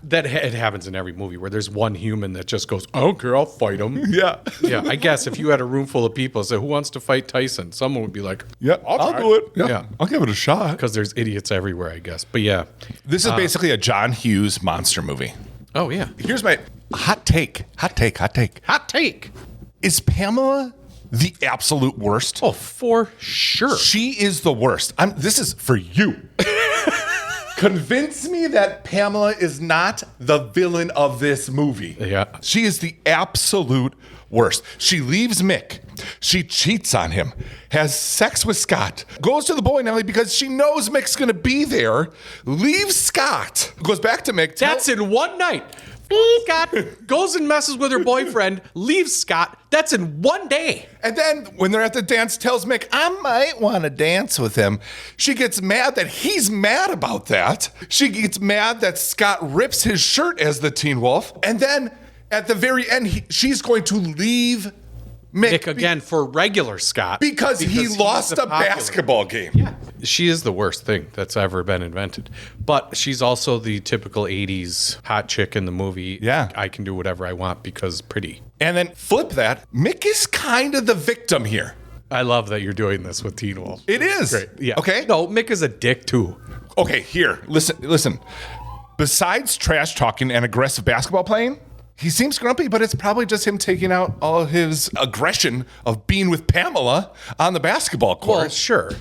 That it happens in every movie where there's one human that just goes, I don't care, I'll fight him. Yeah. Yeah, I guess if you had a room full of people and said, who wants to fight Tyson? Someone would be like, I'll do it. Yeah. I'll give it a shot. Because there's idiots everywhere, I guess. But yeah. This is basically a John Hughes monster movie. Oh, yeah. Here's my hot take. Hot take. Is Pamela the absolute worst? Oh, for sure. She is the worst. This is for you. Convince me that Pamela is not the villain of this movie. Yeah. She is the absolute worst. She leaves Mick. She cheats on him, has sex with Scott, goes to the bowling alley because she knows Mick's going to be there, leaves Scott, goes back to Mick. That's in one night. Scott goes and messes with her boyfriend, leaves Scott. That's in one day. And then when they're at the dance, tells Mick, I might want to dance with him. She gets mad that he's mad about that. She gets mad that Scott rips his shirt as the Teen Wolf. And then at the very end, she's going to leave Mick again for regular Scott. Because he lost a basketball game. Yeah. She is the worst thing that's ever been invented. But she's also the typical 80s hot chick in the movie. Yeah. I can do whatever I want because pretty. And then flip that, Mick is kind of the victim here. I love that you're doing this with Teen Wolf. It is. Great. Yeah. Okay. No, Mick is a dick too. Okay, here. Listen. Besides trash talking and aggressive basketball playing, he seems grumpy, but it's probably just him taking out all his aggression of being with Pamela on the basketball court. Well, sure.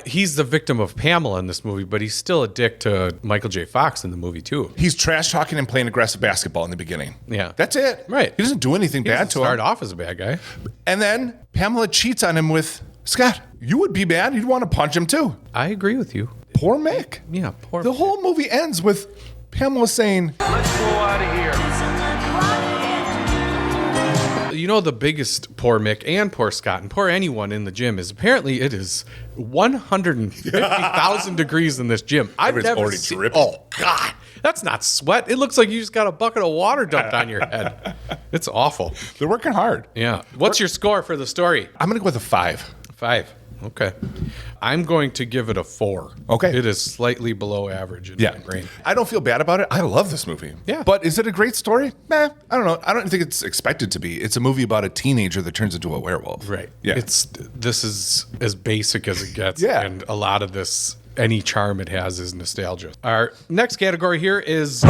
He's the victim of Pamela in this movie, but he's still a dick to Michael J. Fox in the movie, too. He's trash talking and playing aggressive basketball in the beginning. Yeah. That's it. Right. He doesn't do anything bad to him. Start off as a bad guy. And then Pamela cheats on him with Scott. You would be mad. You'd want to punch him, too. I agree with you. Poor Mick. Yeah, poor The Mick. whole movie ends with Pamela saying, Let's go out of here. You know, the biggest poor Mick and poor Scott and poor anyone in the gym is apparently it is 150,000 degrees in this gym. I've never already seen. dripping. Oh God, that's not sweat. It looks like you just got a bucket of water dumped on your head. It's awful. They're working hard. Yeah. What's your score for the story? I'm going to go with a 5. 5. Okay. I'm going to give it a 4. Okay. It is slightly below average in my brain. I don't feel bad about it. I love this movie. Yeah. But is it a great story? I don't know. I don't think it's expected to be. It's a movie about a teenager that turns into a werewolf. Right. Yeah. This is as basic as it gets. Yeah. And a lot of this, any charm it has is nostalgia. Our next category here is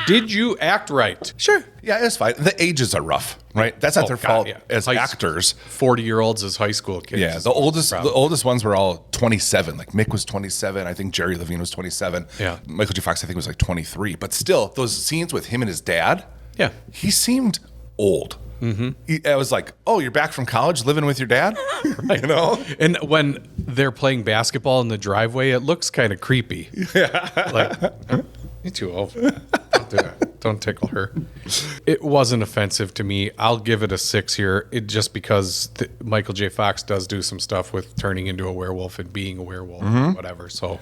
did you act right? Sure. Yeah, it's fine. The ages are rough, right? That's not their fault as actors. 40-year-olds as high school kids. Yeah, the oldest ones were all 27. Like Mick was 27. I think Jerry Levine was 27. Yeah. Michael J. Fox, I think, was like 23. But still, those scenes with him and his dad, yeah, he seemed old. Mm-hmm. I was like, oh, you're back from college living with your dad? Right. You know? And when they're playing basketball in the driveway, it looks kind of creepy. Yeah. Like, you're too old. Don't do that. Don't tickle her. It wasn't offensive to me. I'll give it a 6 here. It just because Michael J. Fox does do some stuff with turning into a werewolf and being a werewolf, or whatever. So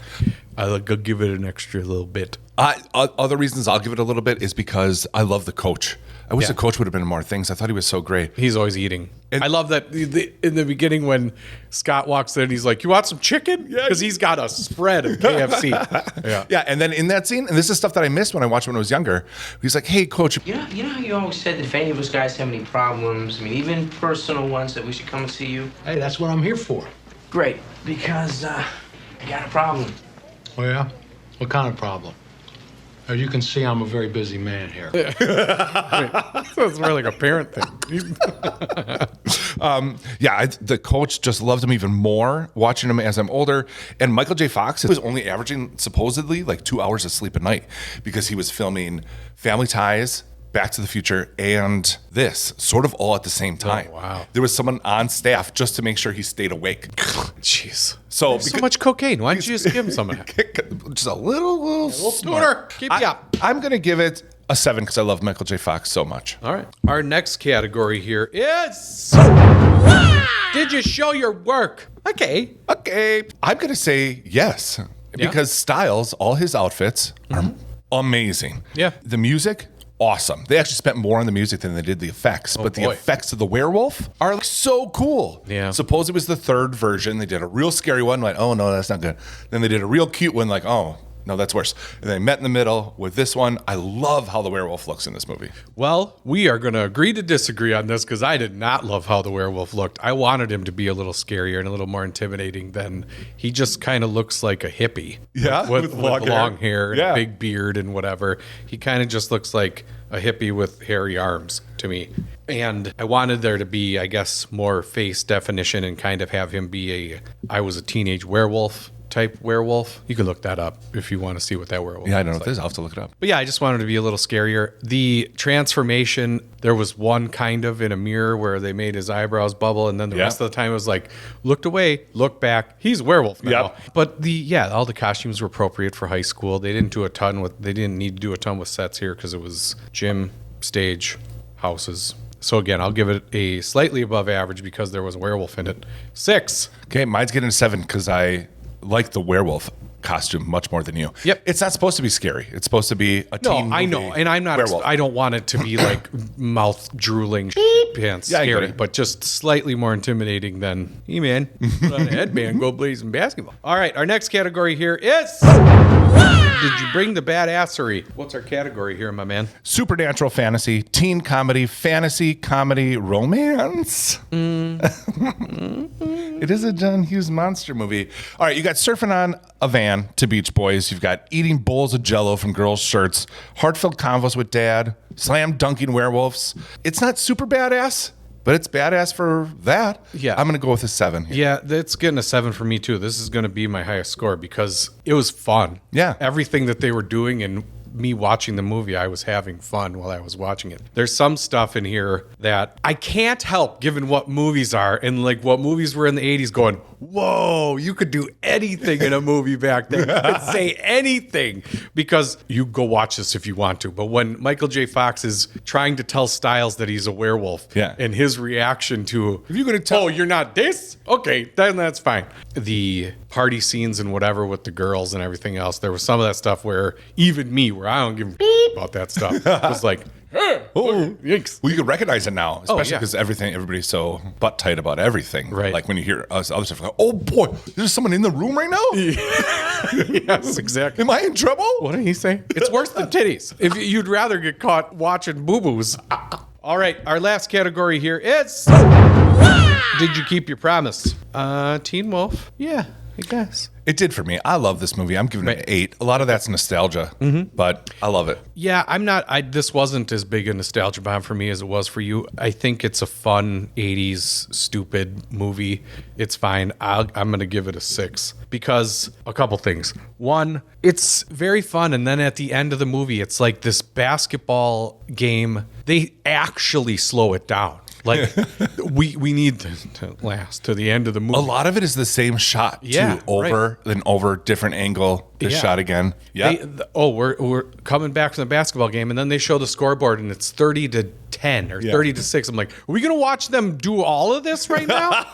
I'll give it an extra little bit. Other reasons I'll give it a little bit is because I love the coach. I wish the coach would have been in more things. I thought he was so great. He's always eating. I love that in the beginning when Scott walks in, he's like, "You want some chicken?" Because he's got a spread of KFC. Yeah, and then in that scene, and this is stuff that I missed when I watched when I was younger, he's like, "Hey, coach." You know how you always said that if any of us guys have any problems, I mean, even personal ones, that we should come and see you? Hey, that's what I'm here for. Great, because I got a problem. Oh, yeah? What kind of problem? As you can see, I'm a very busy man here. So it's more like a parent thing. The coach just loved him even more watching him as I'm older. And Michael J. Fox was only averaging supposedly like 2 hours of sleep a night because he was filming Family Ties, Back to the Future, and this sort of all at the same time. Oh, wow. There was someone on staff just to make sure he stayed awake. Jeez. So much cocaine. Why don't you just give him some of that? Just a little sooner. Keep you up. I'm going to give it a 7 because I love Michael J. Fox so much. All right. Our next category here is Did you show your work? Okay. I'm going to say yes because Styles, all his outfits are amazing. Yeah. The music, awesome. They actually spent more on the music than they did the effects, but the effects of the werewolf are like so cool. Yeah. Suppose it was the third version. They did a real scary one, like, oh no, that's not good. Then they did a real cute one, like, oh no, that's worse. And they met in the middle with this one. I love how the werewolf looks in this movie. Well, we are going to agree to disagree on this because I did not love how the werewolf looked. I wanted him to be a little scarier and a little more intimidating than he just kind of looks like a hippie. Yeah, With long hair and Yeah. a big beard and whatever. He kind of just looks like a hippie with hairy arms to me. And I wanted there to be, I guess, more face definition and kind of have him be I was a teenage werewolf type werewolf. You can look that up if you want to see what that werewolf Yeah, I don't know looks what this is. I'll have to look it up. But yeah, I just wanted to be a little scarier. The transformation, there was one kind of in a mirror where they made his eyebrows bubble, and then the rest of the time it was like, looked away, looked back, he's a werewolf now. Yep. But all the costumes were appropriate for high school. They didn't need to do a ton with sets here because it was gym, stage, houses. So again, I'll give it a slightly above average because there was a werewolf in it. 6. Okay, mine's getting a 7 because I like the werewolf costume much more than you. Yep. It's not supposed to be scary. It's supposed to be a teen movie. I know, and I'm not. werewolf. I don't want it to be like mouth drooling pants Yeah, I get scary, it. but just slightly more intimidating than, hey man, put on a headband, go play some basketball. All right, our next category here is Did you bring the badassery? What's our category here, my man? Supernatural fantasy, teen comedy, fantasy comedy, romance. It is a John Hughes monster movie. All right, you got surfing on a van to Beach Boys. You've got eating bowls of Jell-O from girls' shirts, heartfelt convos with dad, slam dunking werewolves. It's not super badass, but it's badass for that. Yeah. I'm going to go with a 7 here. Yeah, that's getting a 7 for me too. This is going to be my highest score because it was fun. Yeah. Everything that they were doing and me watching the movie, I was having fun while I was watching it. There's some stuff in here that I can't help given what movies are and like what movies were in the 80s going, whoa, you could do anything in a movie back then. You could say anything because you go watch this if you want to. But when Michael J. Fox is trying to tell Styles that he's a werewolf and his reaction to, if you're going to tell, oh, you're not this? Okay, then that's fine. The party scenes and whatever with the girls and everything else, there was some of that stuff where even me, where I don't give a about that stuff, was like, hey, yikes. Well, you can recognize it now, especially yeah. because everybody's so butt tight about everything. Right. Like when you hear us other stuff, like, oh boy, there's someone in the room right now? Yes, exactly. Am I in trouble? What did he say? It's worse than titties. If you'd rather get caught watching boo-boos. All right, our last category here is Did you keep your promise? Teen Wolf? Yeah, I guess. It did for me. I love this movie. I'm giving it an 8. A lot of that's nostalgia, but I love it. Yeah, I'm not. This wasn't as big a nostalgia bomb for me as it was for you. I think it's a fun 80s stupid movie. It's fine. I'm going to give it a 6 because a couple things. One, it's very fun. And then at the end of the movie, it's like this basketball game. They actually slow it down. Like, we need to last to the end of the movie. A lot of it is the same shot, Yeah, too. Over, then over, different angle, this shot again. Yeah. We're coming back from the basketball game, and then they show the scoreboard, and it's 30-10 or 30-6. I'm like, are we going to watch them do all of this right now?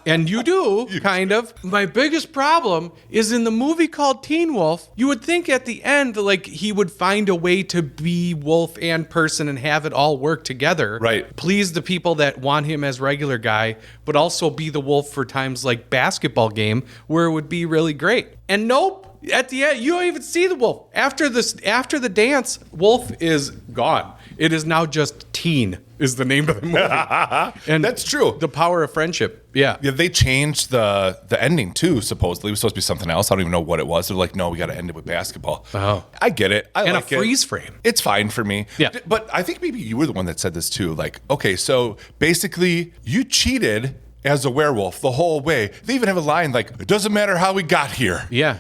And you do, kind of. My biggest problem is in the movie called Teen Wolf, you would think at the end, like, he would find a way to be wolf and person and have it all work together. Right. Please the people that want him as regular guy, but also be the wolf for times like basketball game where it would be really great. And nope. At the end, you don't even see the wolf. After the dance, wolf is gone. It is now just Teen is the name of the movie. And that's true. The power of friendship. Yeah. Yeah, they changed the ending too, supposedly. It was supposed to be something else. I don't even know what it was. They're like, no, we got to end it with basketball. Oh. I get it. I and like a freeze frame. It's fine for me. Yeah. But I think maybe you were the one that said this too. Like, okay, so basically you cheated as a werewolf the whole way. They even have a line like, it doesn't matter how we got here. Yeah.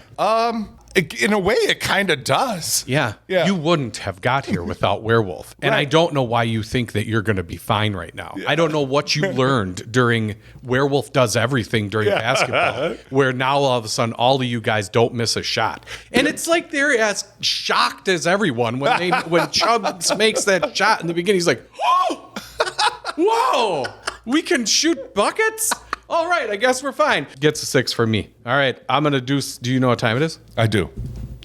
In a way, it kind of does. Yeah. You wouldn't have got here without werewolf. And Right. I don't know why you think that you're going to be fine right now. I don't know what you learned during werewolf does everything during basketball, where now all of a sudden all of you guys don't miss a shot. And it's like they're as shocked as everyone when Chubbs makes that shot in the beginning. He's like, oh, whoa, we can shoot buckets? All right, I guess we're fine. Gets a 6 for me. All right, I'm going to do you know what time it is? I do.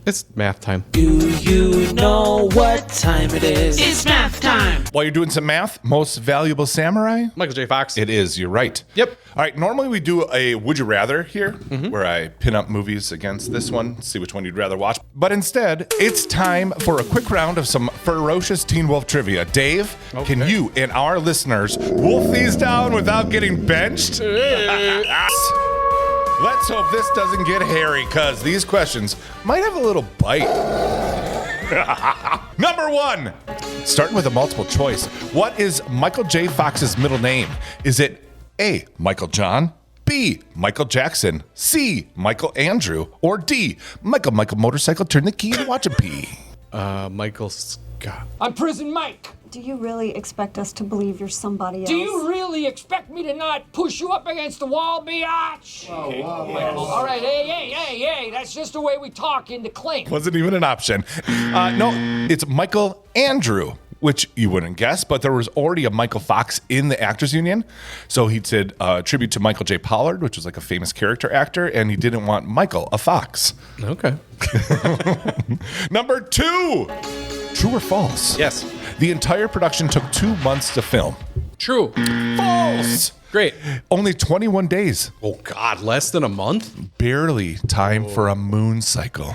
It's math time. Do you know what time it is? It's math time. While you're doing some math, most valuable samurai? Michael J. Fox. It is, you're right. Yep. All right, normally we do a Would You Rather here, where I pin up movies against this one, see which one you'd rather watch. But instead, it's time for a quick round of some ferocious Teen Wolf trivia. Dave, can you and our listeners wolf these down without getting benched? Let's hope this doesn't get hairy, because these questions might have a little bite. Number 1, starting with a multiple choice. What is Michael J. Fox's middle name? Is it A, Michael John, B, Michael Jackson, C, Michael Andrew, or D, Michael Motorcycle, turn the key and watch him pee? Michael Scott. I'm Prison Mike. Do you really expect us to believe you're somebody else? Do you really expect me to not push you up against the wall, biatch? Whoa. All right, hey, that's just the way we talk in the clink. Wasn't even an option. No, it's Michael Andrew, which you wouldn't guess, but there was already a Michael Fox in the Actors Union. So he did a tribute to Michael J. Pollard, which was like a famous character actor, and he didn't want Michael, a fox. Okay. Number 2, true or false? Yes. The entire production took 2 months to film. True. False. Great. Only 21 days. Oh, God, less than a month? Barely time for a moon cycle.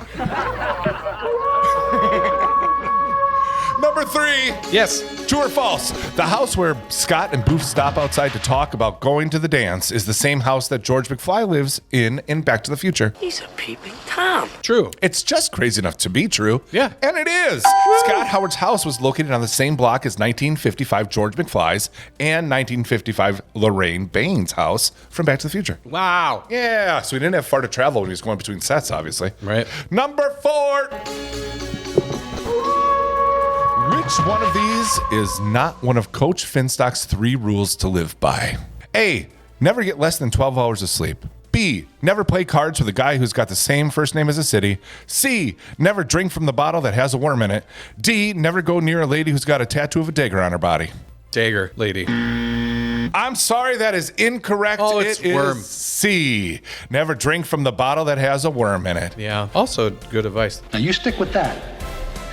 Number 3. Yes. True or false? The house where Scott and Boof stop outside to talk about going to the dance is the same house that George McFly lives in Back to the Future. He's a peeping Tom. True. It's just crazy enough to be true. Yeah. And it is. Scott Howard's house was located on the same block as 1955 George McFly's and 1955 Lorraine Baines' house from Back to the Future. Wow. Yeah, so he didn't have far to travel when he was going between sets, obviously. Right. Number 4. Which one of these is not one of Coach Finstock's 3 rules to live by? A, never get less than 12 hours of sleep. B, never play cards with a guy who's got the same first name as a city. C, never drink from the bottle that has a worm in it. D, never go near a lady who's got a tattoo of a dagger on her body. Dagger lady. I'm sorry, that is incorrect. Oh, it's It is worm. C, never drink from the bottle that has a worm in it. Yeah. Also, good advice. Now you stick with that.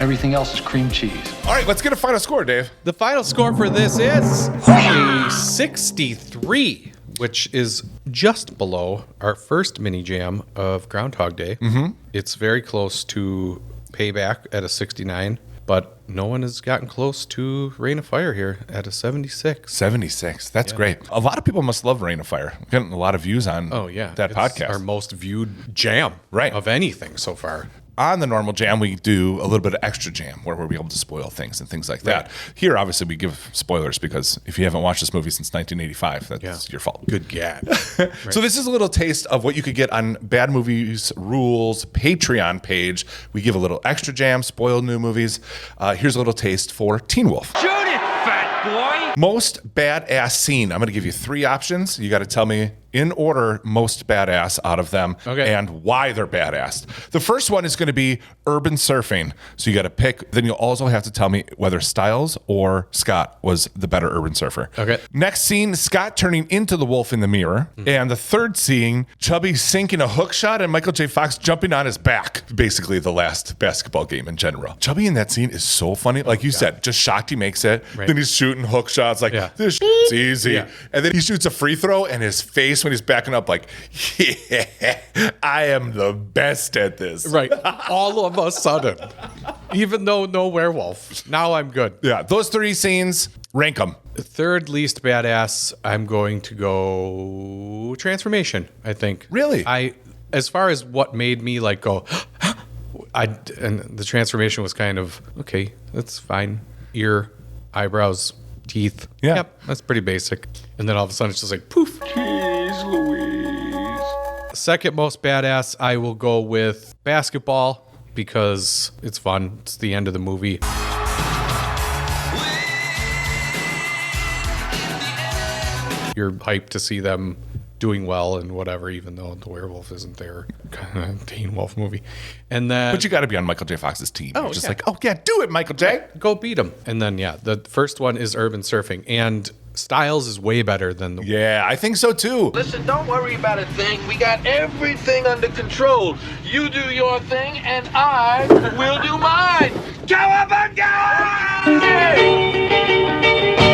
Everything else is cream cheese. All right, let's get a final score, Dave. The final score for this is a 63, which is just below our first mini jam of Groundhog Day. Mm-hmm. It's very close to Payback at a 69, but no one has gotten close to Rain of Fire here at a 76. 76. That's great. A lot of people must love Rain of Fire. We're getting a lot of views on that It's podcast. our most viewed jam of anything so far. On the normal jam, we do a little bit of extra jam where we're able to spoil things and things like that. Here, obviously, we give spoilers because if you haven't watched this movie since 1985, that's your fault. Good gag. So this is a little taste of what you could get on Bad Movies Rules Patreon page. We give a little extra jam, spoil new movies. Here's a little taste for Teen Wolf. Shoot it, fat boy! Most badass scene. I'm going to give you 3 options. You got to tell me in order most badass out of them and why they're badass. The first one is going to be urban surfing. So you got to pick. Then you'll also have to tell me whether Styles or Scott was the better urban surfer. Okay. Next scene, Scott turning into the wolf in the mirror. And the third scene, Chubby sinking a hook shot and Michael J. Fox jumping on his back. Basically the last basketball game in general. Chubby in that scene is so funny. Like you said, just shocked he makes it. Right. Then he's shooting hook shots like, this shit's easy. Yeah. And then he shoots a free throw and his face when he's backing up like, yeah, I am the best at this. Right. All of a sudden. Even though no werewolf. Now I'm good. Yeah. Those 3 scenes, rank them. Third least badass, I'm going to go transformation, I think. Really? As far as what made me like go, and the transformation was kind of, okay, that's fine. Ear, eyebrows, teeth. Yeah. Yep, that's pretty basic. And then all of a sudden it's just like, poof. Jeez Louise. Second most badass, I will go with basketball because it's fun. It's the end of the movie. You're hyped to see them doing well and whatever, even though the werewolf isn't there. Kind of Teen Wolf movie. And then, But you got to be on Michael J. Fox's team. Oh, You're just yeah. like, oh, yeah, do it, Michael J. Go beat him. And then, the first one is urban surfing. And Styles is way better than the... Yeah, I think so too. Listen, don't worry about a thing. We got everything under control. You do your thing, and I will do mine.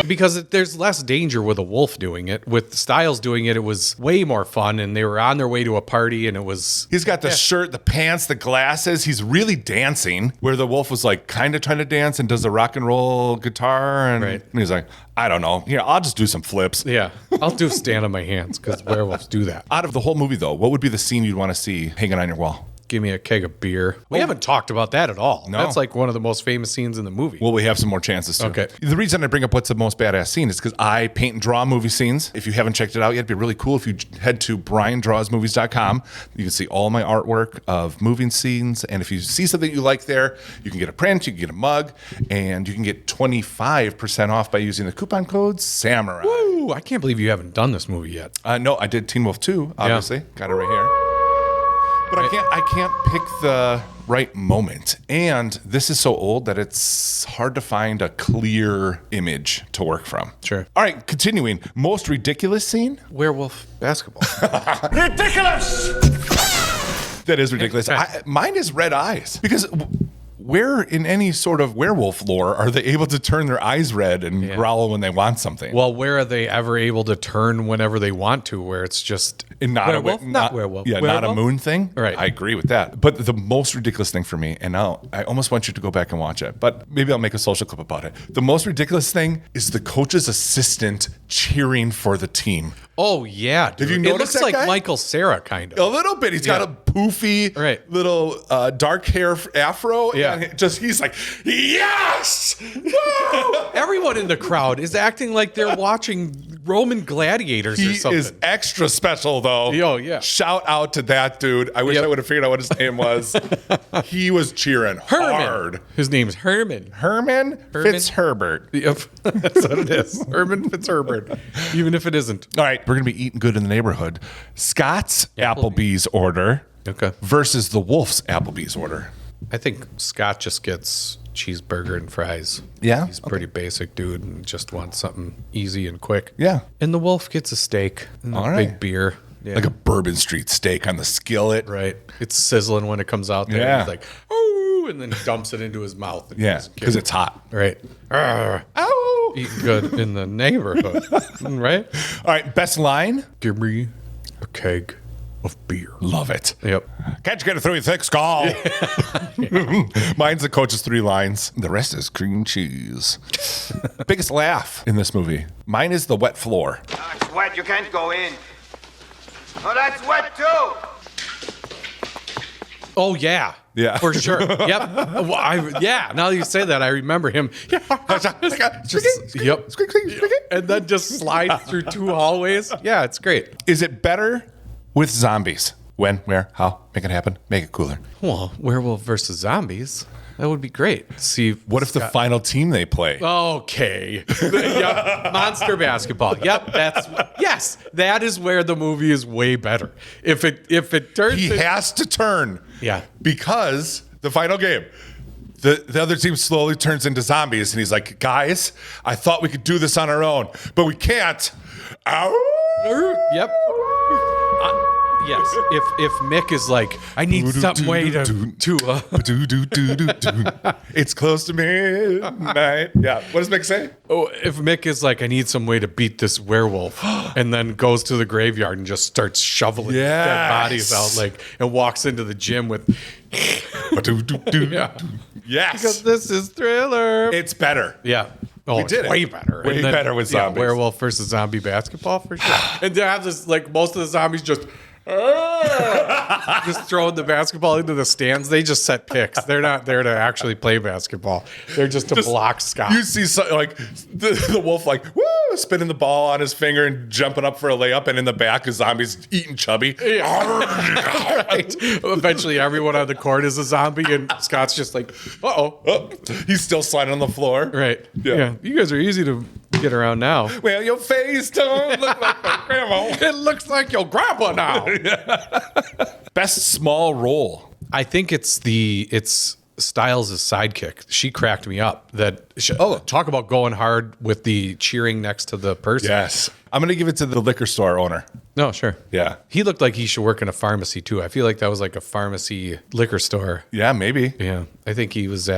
Because there's less danger with a wolf doing it. With Styles doing it, it was way more fun, and they were on their way to a party, and it was... He's got the shirt, the pants, the glasses. He's really dancing, where the wolf was like kind of trying to dance and does the rock and roll guitar. And he's like, I don't know. Here, I'll just do some flips. Yeah, I'll do stand on my hands because werewolves do that. Out of the whole movie, though, what would be the scene you'd want to see hanging on your wall? Give me a keg of beer. We haven't talked about that at all. No. That's like one of the most famous scenes in the movie. Well, we have some more chances to. Okay. The reason I bring up what's the most badass scene is because I paint and draw movie scenes. If you haven't checked it out yet, it'd be really cool if you head to briandrawsmovies.com. You can see all my artwork of moving scenes. And if you see something you like there, you can get a print, you can get a mug, and you can get 25% off by using the coupon code SAMURAI. Woo! I can't believe you haven't done this movie yet. No, I did Teen Wolf 2, obviously. Got it right here. But I can't pick the right moment. And this is so old that it's hard to find a clear image to work from. Sure. All right, continuing. Most ridiculous scene? Werewolf basketball. Ridiculous! That is ridiculous. Mine is red eyes. Because where in any sort of werewolf lore are they able to turn their eyes red and growl when they want something? Well, where are they ever able to turn whenever they want to, where it's just not werewolf? not werewolf. Yeah, werewolf? not a moon thing. Right. I agree with that. But the most ridiculous thing for me, and now I almost want you to go back and watch it, but maybe I'll make a social clip about it. The most ridiculous thing is the coach's assistant cheering for the team. Oh, yeah, dude. Have you It noticed looks that like guy? Michael Cera, kind of. A little bit. He's got a poofy little dark hair afro. Yeah. And he's like, yes! Woo! Everyone in the crowd is acting like they're watching Roman gladiators or He something. is extra special, though. Oh, yeah. Shout out to that dude. I wish I would have figured out what his name was. He was cheering hard. His name's Herman. Herman Fitzherbert. Yep. That's what it is. Herman Fitzherbert. Even if it isn't. All right, we're going to be eating good in the neighborhood. Scott's Applebee's order versus the Wolf's Applebee's order. I think Scott just gets cheeseburger and fries. Yeah? He's a pretty basic dude and just wants something easy and quick. Yeah. And the Wolf gets a steak and a big beer. Yeah. Like a Bourbon Street steak on the skillet. Right. It's sizzling when it comes out there. Yeah. He's like, oh, and then dumps it into his mouth. And Yeah, because it's hot. Right. Ow! Eating good in the neighborhood. Right? All right, best line? Give me a keg of beer. Love it. Yep. Can't you get it through your thick skull? Mine's the coach's 3 lines. The rest is cream cheese. Biggest laugh in this movie. Mine is the wet floor. It's wet, you can't go in. Oh, that's wet too! Oh, yeah. Yeah. For sure. Yep. Well, now that you say that, I remember him. Yep. And then just slide through 2 hallways. Yeah, it's great. Is it better with zombies? When, where, how? Make it happen. Make it cooler. Well, werewolf versus zombies. That would be great. See, what if the final team they play? Okay. Yep. Monster basketball. Yep. Yes. That is where the movie is way better. If it turns, he has to turn. Yeah. Because the final game, the other team slowly turns into zombies, and he's like, "Guys, I thought we could do this on our own, but we can't." Ow. Yep. Yes. If Mick is like, I need some way to it's close to midnight. Yeah. What does Mick say? Oh, if Mick is like, I need some way to beat this werewolf, and then goes to the graveyard and just starts shoveling dead bodies out, like, and walks into the gym with. Yeah. Yes. Because this is Thriller. It's better. Yeah. Oh, we did it's way better. Way better with zombies. Werewolf versus zombie basketball for sure. And they have this, like, most of the zombies just throwing the basketball into the stands. They just set picks. They're not there to actually play basketball. They're just to block Scott. You see, like, the wolf, like, woo, spinning the ball on his finger and jumping up for a layup, and in the back, the zombie's eating chubby. Yeah. Right. Eventually, everyone on the court is a zombie, and Scott's just like, uh-oh. He's still sliding on the floor. Right. Yeah. You guys are easy to get around now. Well, your face don't look like my grandma. It looks like your grandpa now. Best small role. I think it's Styles' sidekick. She cracked me up. Talk about going hard with the cheering next to the person. Yes. I'm going to give it to the liquor store owner. No, sure. Yeah. He looked like he should work in a pharmacy too. I feel like that was like a pharmacy liquor store. Yeah, maybe. Yeah. I think he was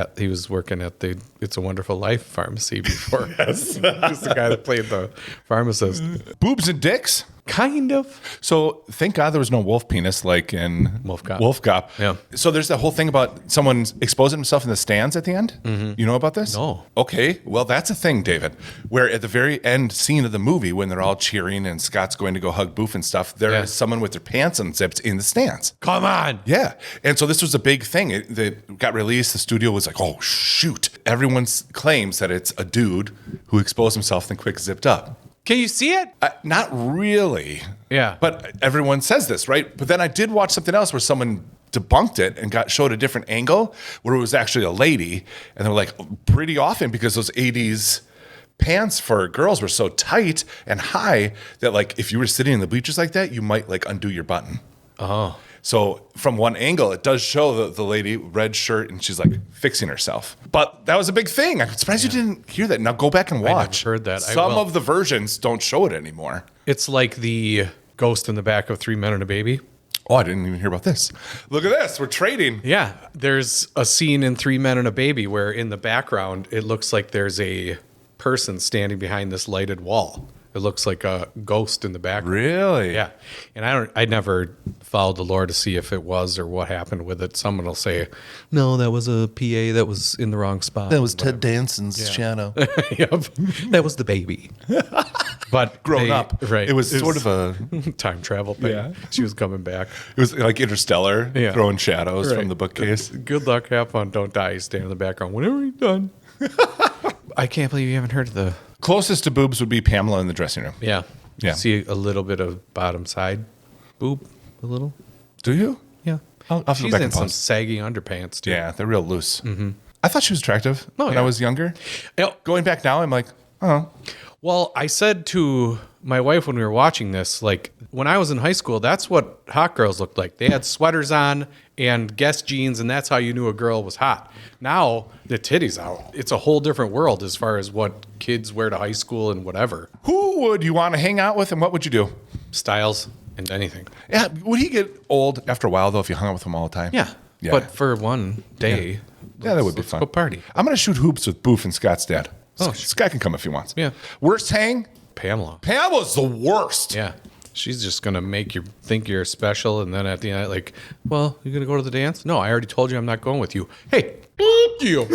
working at the It's a Wonderful Life pharmacy before. Yes. He was the guy that played the pharmacist. Boobs and dicks? Kind of. So thank God there was no wolf penis like in Wolf Cop. Wolf Cop. Yeah. So there's that whole thing about someone exposing himself in the stands at the end. Mm-hmm. You know about this? No. Okay. Well, that's a thing, David, where at the very end scene of the movie, when they're all cheering and Scott's going to go hug Boof and stuff, there is someone with their pants unzipped in the stands. Come on. Yeah. And so this was a big thing. It got released. The studio was like, oh, shoot. Everyone claims that it's a dude who exposed himself and quick zipped up. Can you see it? Not really. Yeah. But everyone says this, right? But then I did watch something else where someone debunked it and showed a different angle where it was actually a lady. And they were like, pretty often, because those 80s pants for girls were so tight and high that, like, if you were sitting in the bleachers like that, you might, like, undo your button. Oh. So from one angle, it does show the lady, red shirt, and she's like fixing herself. But that was a big thing. I'm surprised you didn't hear that. Now go back and watch. I never heard that. Some of the versions don't show it anymore. It's like the ghost in the back of 3 Men and a Baby. Oh, I didn't even hear about this. Look at this. We're trading. Yeah. There's a scene in 3 Men and a Baby where in the background, it looks like there's a person standing behind this lighted wall. It looks like a ghost in the background. Really? Yeah. And I never followed the lore to see if it was or what happened with it. Someone will say, no, that was a PA that was in the wrong spot. That was Ted Danson's shadow. Yep. That was the baby. But grown up. Right. It was sort of a time travel thing. Yeah. She was coming back. It was like Interstellar, Yeah. throwing shadows Right. from the bookcase. Good luck, have fun, don't die. You stand in the background. Whenever you're done. I can't believe you haven't heard of the... Closest to boobs would be Pamela in the dressing room. Yeah. Yeah. See a little bit of bottom side boob, a little. Do you? Yeah. I'll have to go She's back in and some pause. saggy underpants, too. Yeah, they're real loose. Mm-hmm. I thought she was attractive when I was younger. Going back now, I'm like, oh. Well, I said to my wife when we were watching this, like, when I was in high school, that's what hot girls looked like. They had sweaters on and Guess jeans, and that's how you knew a girl was hot. Now, the titties out. It's a whole different world as far as what kids wear to high school and whatever. Who would you want to hang out with, and what would you do? Styles and anything. Yeah, would he get old after a while, though, if you hung out with him all the time? Yeah. But for one day, yeah, that would be fun. Go party. I'm going to shoot hoops with Boof and Scott's dad. Oh, Scott can come if he wants. Yeah. Worst hang? Pamela. Pamela's the worst. Yeah. She's just going to make you think you're special. And then at the end, like, well, you going to go to the dance? No, I already told you I'm not going with you. Hey, beep you.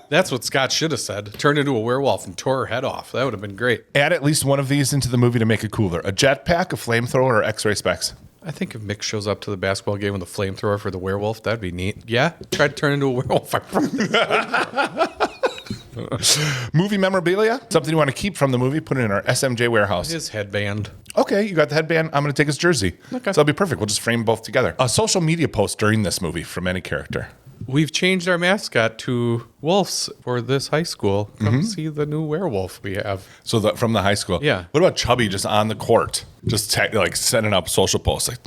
That's what Scott should have said. Turned into a werewolf and tore her head off. That would have been great. Add at least one of these into the movie to make it cooler. A jetpack, a flamethrower, or X-ray specs. I think if Mick shows up to the basketball game with a flamethrower for the werewolf, that'd be neat. Yeah, try to turn into a werewolf. Movie memorabilia? Something you want to keep from the movie, put it in our SMJ warehouse. His headband. Okay, you got the headband. I'm going to take his jersey. Okay. So that'll be perfect. We'll just frame both together. A social media post during this movie from any character. we've changed our mascot to wolves for this high school. Come see the new werewolf we have. So from the high school. Yeah. What about Chubby just on the court? Just like setting up social posts like,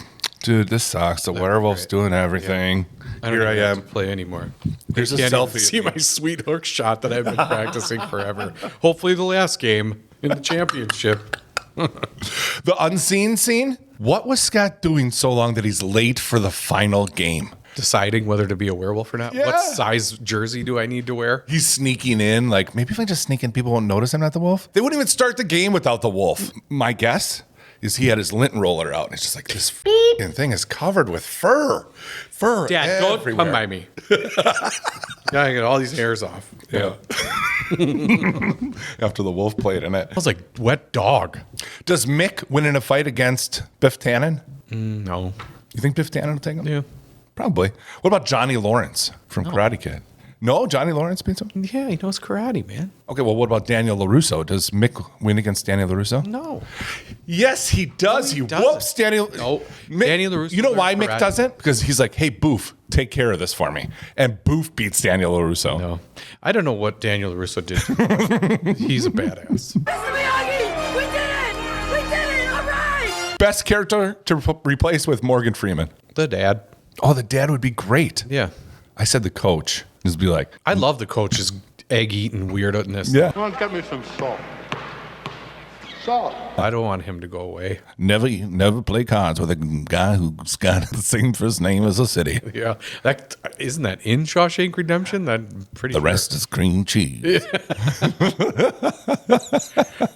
dude, this sucks. The werewolf's doing everything. I don't Here I even have am. to play anymore. Here's a Can't even selfie. see my sweet hook shot that I've been practicing forever. Hopefully the last game in the championship. The unseen scene? What was Scott doing so long that he's late for the final game? Deciding whether to be a werewolf or not. Yeah. What size jersey do I need to wear? He's sneaking in. Like, maybe if I just sneak in, people won't notice I'm not the wolf. They wouldn't even start the game without the wolf. My guess is he had his lint roller out. And it's just like, this f***ing thing is covered with fur. Fur Dad, don't everywhere. come by me. Now I get all these hairs off. Yeah. After the wolf played in it. I was like, wet dog. Does Mick win in a fight against Biff Tannen? No. You think Biff Tannen will take him? Yeah. Probably. What about Johnny Lawrence from Karate Kid? No, Johnny Lawrence beats him? Yeah, he knows karate, man. Okay, well, what about Daniel LaRusso? Does Mick win against Daniel LaRusso? No. Yes, he does. he doesn't. whoops Daniel. No, Mick, Daniel LaRusso You know why learned Mick karate. doesn't? Because he's like, hey, Boof, take care of this for me. And Boof beats Daniel LaRusso. No. I don't know what Daniel LaRusso did. He's a badass. Mr. Miyagi! We did it! We did it! All right! Best character to replace with Morgan Freeman. The dad. Oh, the dad would be great. Yeah. I said the coach. Just be like, I love the coach's egg-eating weirdness. yeah. Come on, get me some salt. Salt. I don't want him to go away. Never play cards with a guy who's got the same first name as a city. Yeah. That isn't that in Shawshank Redemption? That pretty The sure. rest is cream cheese.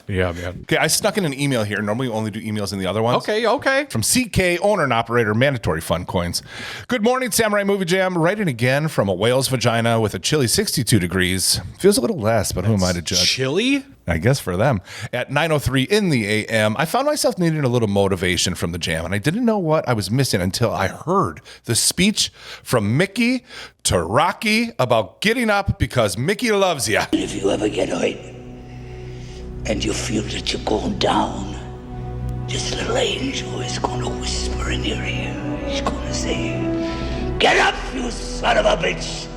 Yeah, man. Okay, I snuck in an email here. Normally we only do emails in the other ones. Okay. From CK, owner and operator, mandatory fun coins. Good morning, Samurai Movie Jam. Writing again from a whale's vagina with a chilly 62 degrees. Feels a little less, but who am I to judge? Chili? I guess for them. At 9:03 in the AM, I found myself needing a little motivation from the jam, and I didn't know what I was missing until I heard the speech from Mickey to Rocky about getting up because Mickey loves you. If you ever get hurt and you feel that you're going down, this little angel is going to whisper in your ear. He's going to say, "Get up, you son of a bitch,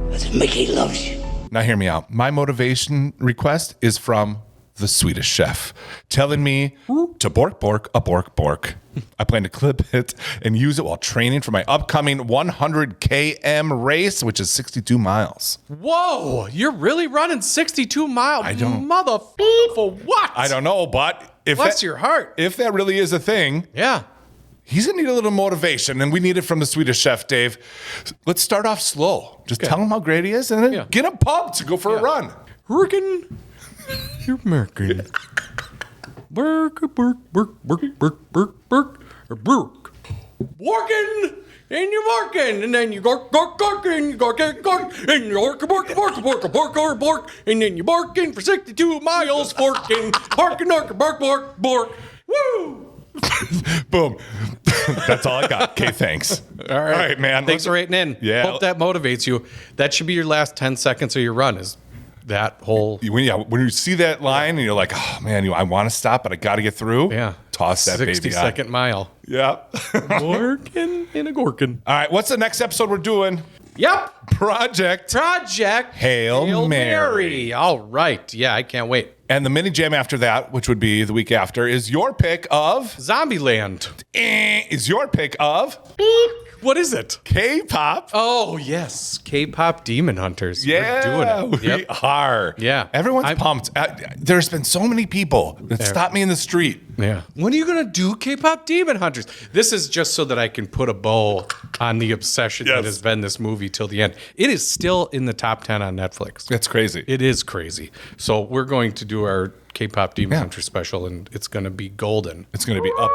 because Mickey loves you." Now hear me out. My motivation request is from the Swedish chef, telling me to bork bork a bork bork. I plan to clip it and use it while training for my upcoming 100 km race, which is 62 miles. Whoa, you're really running 62 miles? I don't- For what? I don't know, but if Bless your heart. if that really is a thing, Yeah. he's gonna need a little motivation, and we need it from the Swedish chef, Dave. Let's start off slow. Just tell him how great he is, and then get him pumped to go for a run. Working. You're American. Burk, burk, burk, burk, burk, burk, burk, or burk. Working, and you're working, and then you gork, and you gork, and you bork, and then you're barking for 62 miles, forking, barking, bark, bark, bark. Woo! Boom. That's all I got. Okay, thanks. All right, man. Thanks for writing in. Yeah. Hope that motivates you. That should be your last 10 seconds of your run. Is that whole When you see that line and you're like, oh man, I want to stop, but I got to get through. Yeah. Toss that 60 baby out. second mile? Yeah. Working in a gorkin. All right. What's the next episode we're doing? Yep. Project Hail Mary. Mary. All right. Yeah, I can't wait. And the mini jam after that, which would be the week after, is your pick of Zombieland. Is your pick of What is it? K-pop. Oh, yes. K-pop Demon Hunters. Yeah, We're doing it. we are. Yeah. Everyone's pumped. There's been so many people that stopped me in the street. Yeah. When are you going to do K-pop Demon Hunters? This is just so that I can put a bow on the obsession that has been this movie till the end. It is still in the top 10 on Netflix. That's crazy. It is crazy. So we're going to do our K-pop Demon Hunter special, and it's going to be golden. It's going to be up.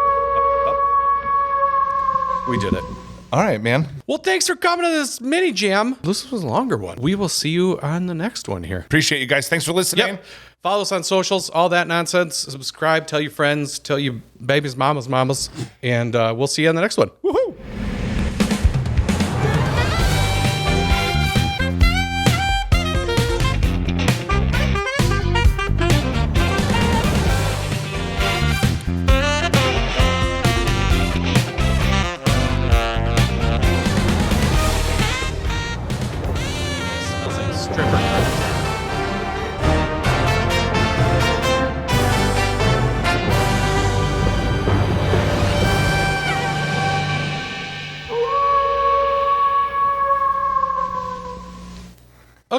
We did it. All right, man. Well, thanks for coming to this mini jam. This was a longer one. We will see you on the next one here. Appreciate you guys. Thanks for listening. Yep. Follow us on socials, all that nonsense. Subscribe, tell your friends, tell your babies, mamas, and we'll see you on the next one. Woohoo!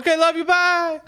Okay, love you. Bye.